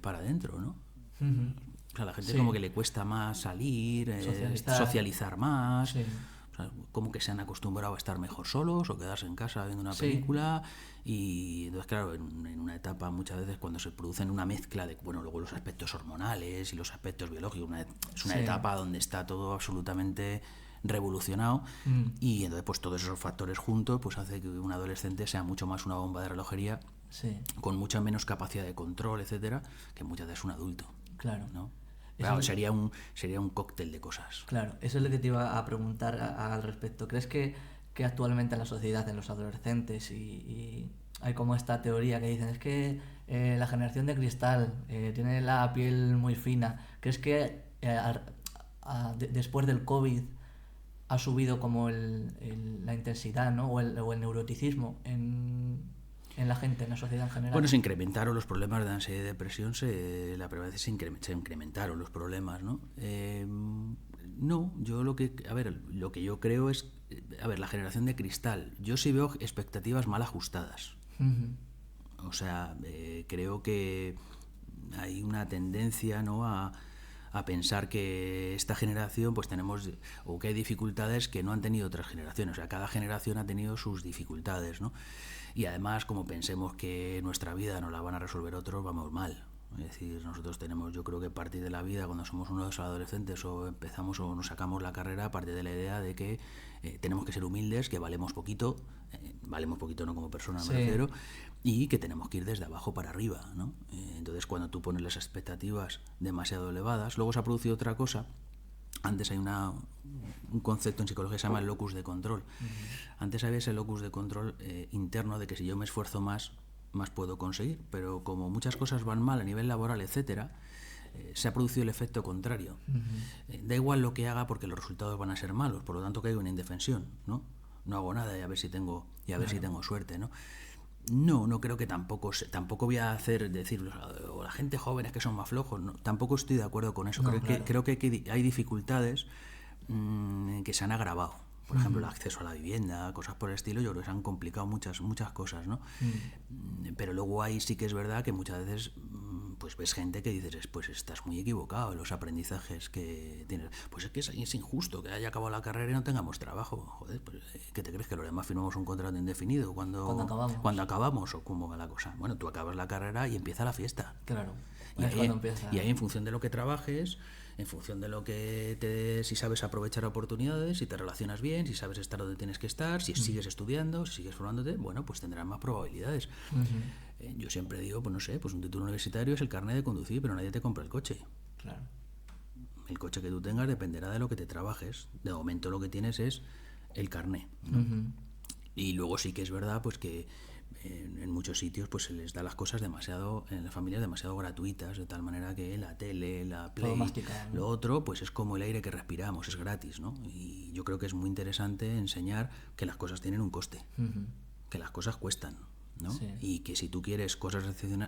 B: para adentro, ¿no? O sea, la gente como que le cuesta más salir, socializar más, o sea, como que se han acostumbrado a estar mejor solos o quedarse en casa viendo una película. Y entonces, claro, en una etapa muchas veces cuando se producen una mezcla de, bueno, luego los aspectos hormonales y los aspectos biológicos, es una etapa donde está todo absolutamente revolucionado y entonces pues todos esos factores juntos pues hace que un adolescente sea mucho más una bomba de relojería con mucha menos capacidad de control, etcétera, que muchas veces un adulto.
A: Claro.
B: ¿No? Claro, sería un cóctel de cosas.
A: Claro, eso es lo que te iba a preguntar al respecto. ¿Crees que actualmente en la sociedad, en los adolescentes, y hay como esta teoría que dicen, es que la generación de cristal tiene la piel muy fina? ¿Crees que después del COVID ha subido como la intensidad, ¿no? o el neuroticismo en la gente, en la sociedad en general?
B: Bueno, se incrementaron los problemas de ansiedad y depresión, la primera vez se incrementaron los problemas, ¿no? No, yo lo que yo creo es, la generación de cristal, yo sí veo expectativas mal ajustadas. O sea, creo que hay una tendencia, ¿no?, a pensar que esta generación pues tenemos, o que hay dificultades que no han tenido otras generaciones. O sea, cada generación ha tenido sus dificultades, ¿no? Y además, como pensemos que nuestra vida nos la van a resolver otros, vamos mal. Es decir, nosotros tenemos, yo creo que partir de la vida, cuando somos unos adolescentes o empezamos o nos sacamos la carrera, a partir de la idea de que tenemos que ser humildes, que valemos poquito no como persona me refiero, y que tenemos que ir desde abajo para arriba, ¿no? Entonces, cuando tú pones las expectativas demasiado elevadas, luego se ha producido otra cosa. Antes hay un concepto en psicología que se llama el locus de control. Antes había ese locus de control interno de que si yo me esfuerzo más, más puedo conseguir. Pero como muchas cosas van mal a nivel laboral, etcétera, se ha producido el efecto contrario. Da igual lo que haga porque los resultados van a ser malos, por lo tanto caigo en indefensión, ¿no? No hago nada y a ver si tengo suerte, ¿no? No creo que tampoco voy a decir o la gente joven es que son más flojos, no, tampoco estoy de acuerdo con eso. Creo que hay dificultades que se han agravado. Por ejemplo, el acceso a la vivienda, cosas por el estilo, yo creo que se han complicado muchas cosas, ¿no? Pero luego ahí sí que es verdad que muchas veces pues ves gente que dices, pues estás muy equivocado en los aprendizajes que tienes. Pues es que es injusto que haya acabado la carrera y no tengamos trabajo. Joder, pues, ¿qué te crees? ¿Que los demás firmamos un contrato indefinido cuando acabamos? ¿O cómo va la cosa? Bueno, tú acabas la carrera y empieza la fiesta.
A: Claro.
B: Y ahí en función de lo que trabajes, en función de lo que si sabes aprovechar oportunidades, si te relacionas bien, si sabes estar donde tienes que estar, si sigues estudiando, si sigues formándote, bueno, pues tendrás más probabilidades. Yo siempre digo, pues no sé, pues un título universitario es el carnet de conducir, pero nadie te compra el coche.
A: Claro.
B: El coche que tú tengas dependerá de lo que te trabajes. De momento lo que tienes es el carnet, ¿no? Y luego sí que es verdad pues que en muchos sitios pues se les da las cosas en las familias demasiado gratuitas, de tal manera que la tele, la Play, lo otro pues es como el aire que respiramos, es gratis, ¿no? Y yo creo que es muy interesante enseñar que las cosas tienen un coste, que las cosas cuestan, ¿no? Sí. Y que si tú quieres cosas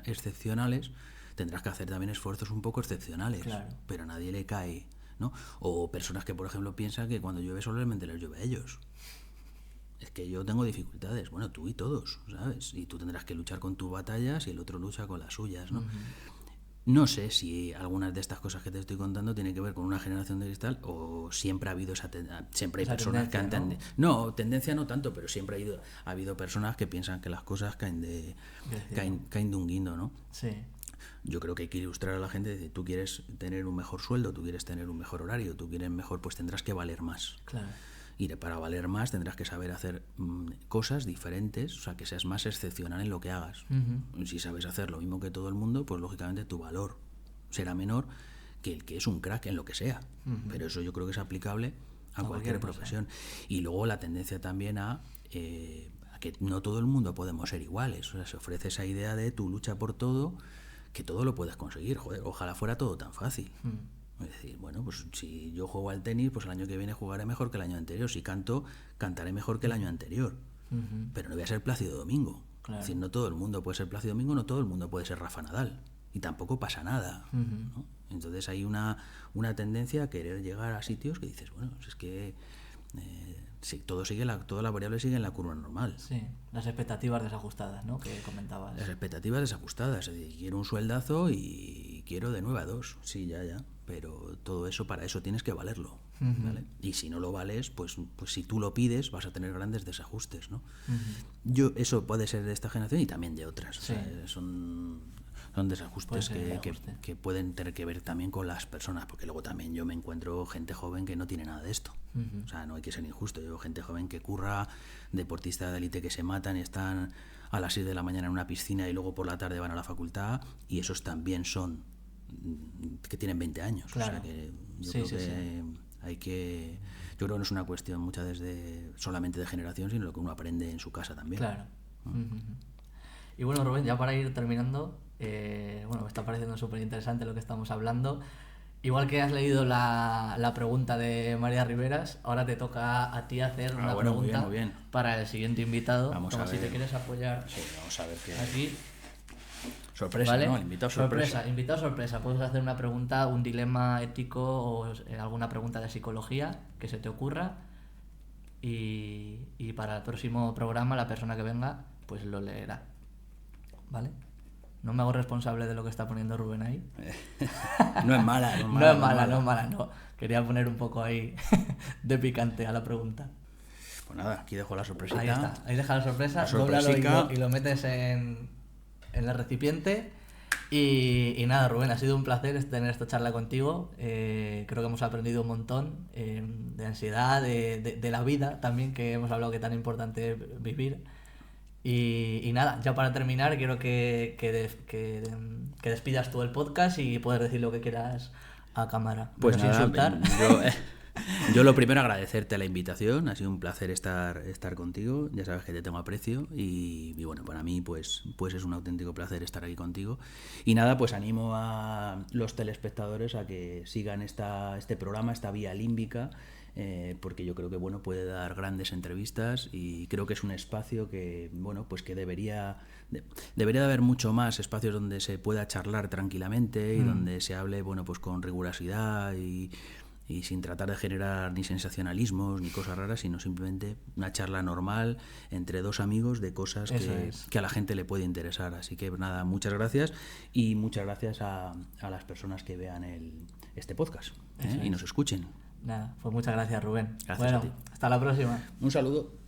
B: excepcionales tendrás que hacer también esfuerzos un poco excepcionales, claro. Pero a nadie le cae, ¿no? O personas que por ejemplo piensan que cuando llueve solamente les llueve a ellos. Es que yo tengo dificultades, bueno, tú y todos, ¿sabes? Y tú tendrás que luchar con tus batallas y el otro lucha con las suyas, ¿no? No sé si algunas de estas cosas que te estoy contando tienen que ver con una generación de cristal o siempre ha habido siempre hay personas que han no, tendencia no tanto, pero siempre ha habido personas que piensan que las cosas caen de un guindo, ¿no?
A: Sí.
B: Yo creo que hay que ilustrar a la gente de tú quieres tener un mejor sueldo, tú quieres tener un mejor horario, tú quieres mejor, pues tendrás que valer más.
A: Claro.
B: Y para valer más tendrás que saber hacer cosas diferentes, o sea, que seas más excepcional en lo que hagas. Si sabes hacer lo mismo que todo el mundo, pues lógicamente tu valor será menor que el que es un crack en lo que sea. Pero eso yo creo que es aplicable a cualquier profesión. Y luego la tendencia también a que no todo el mundo podemos ser iguales. O sea, se ofrece esa idea de tu lucha por todo, que todo lo puedes conseguir. Joder, ojalá fuera todo tan fácil. Es decir, bueno, pues si yo juego al tenis, pues el año que viene jugaré mejor que el año anterior. Si canto, cantaré mejor que el año anterior. Pero no voy a ser Plácido Domingo.
A: Claro.
B: Es decir, no todo el mundo puede ser Plácido Domingo, no todo el mundo puede ser Rafa Nadal. Y tampoco pasa nada, ¿no? Entonces hay una tendencia a querer llegar a sitios que dices, bueno, es que si todas las variables siguen la curva normal.
A: Sí, las expectativas desajustadas, ¿no? Que comentabas.
B: Las expectativas desajustadas. Es decir, quiero un sueldazo y quiero de 9 a 2. Sí, ya. Pero todo eso, para eso tienes que valerlo, ¿vale? Y si no lo vales, pues si tú lo pides vas a tener grandes desajustes, ¿no? Eso puede ser de esta generación y también de otras. Sí. O sea, son desajustes que pueden tener que ver también con las personas, porque luego también yo me encuentro gente joven que no tiene nada de esto. O sea, no hay que ser injusto. Yo gente joven que curra, deportistas de élite que se matan y están a las 6 de la mañana en una piscina y luego por la tarde van a la facultad, y esos también son que tienen 20 años.
A: Claro.
B: O sea que yo creo que hay que... Yo creo que no es una cuestión muchas veces solamente de generación, sino lo que uno aprende en su casa también.
A: Claro. Y bueno, Rubén, ya para ir terminando, me está pareciendo súper interesante lo que estamos hablando. Igual que has leído la pregunta de María Riveras, ahora te toca a ti hacer una pregunta
B: muy bien.
A: para el siguiente invitado.
B: Vamos a ver.
A: Si te quieres apoyar.
B: Sí, vamos a ver qué...
A: Aquí.
B: Sorpresa, ¿vale? ¿No? El invitado sorpresa.
A: Invitado sorpresa. Puedes hacer una pregunta, un dilema ético o alguna pregunta de psicología que se te ocurra. Y para el próximo programa la persona que venga pues lo leerá. ¿Vale? No me hago responsable de lo que está poniendo Rubén ahí.
B: No es mala.
A: No. Quería poner un poco ahí de picante a la pregunta.
B: Pues nada, aquí dejo la sorpresita.
A: Ahí está, ahí deja la sorpresa, dóblalo y lo metes en el recipiente. Y nada, Rubén, ha sido un placer tener esta charla contigo. Creo que hemos aprendido un montón de ansiedad, de la vida también, que hemos hablado que tan importante es vivir. Y nada, ya para terminar, quiero que despidas tú el podcast y puedes decir lo que quieras a cámara.
B: Pues nada,
A: insultar.
B: Yo lo primero agradecerte la invitación, ha sido un placer estar contigo, ya sabes que te tengo aprecio y bueno, para mí pues es un auténtico placer estar aquí contigo. Y nada, pues animo a los telespectadores a que sigan este programa, esta vía límbica, porque yo creo que bueno, puede dar grandes entrevistas y creo que es un espacio que bueno, pues que debería de haber mucho más espacios donde se pueda charlar tranquilamente y donde se hable bueno, pues con rigurosidad y sin tratar de generar ni sensacionalismos ni cosas raras, sino simplemente una charla normal entre dos amigos de cosas que a la gente le puede interesar. Así que nada, muchas gracias y muchas gracias a las personas que vean este podcast y nos escuchen.
A: Nada, pues muchas gracias, Rubén.
B: Gracias a ti.
A: Hasta la próxima.
B: Un saludo.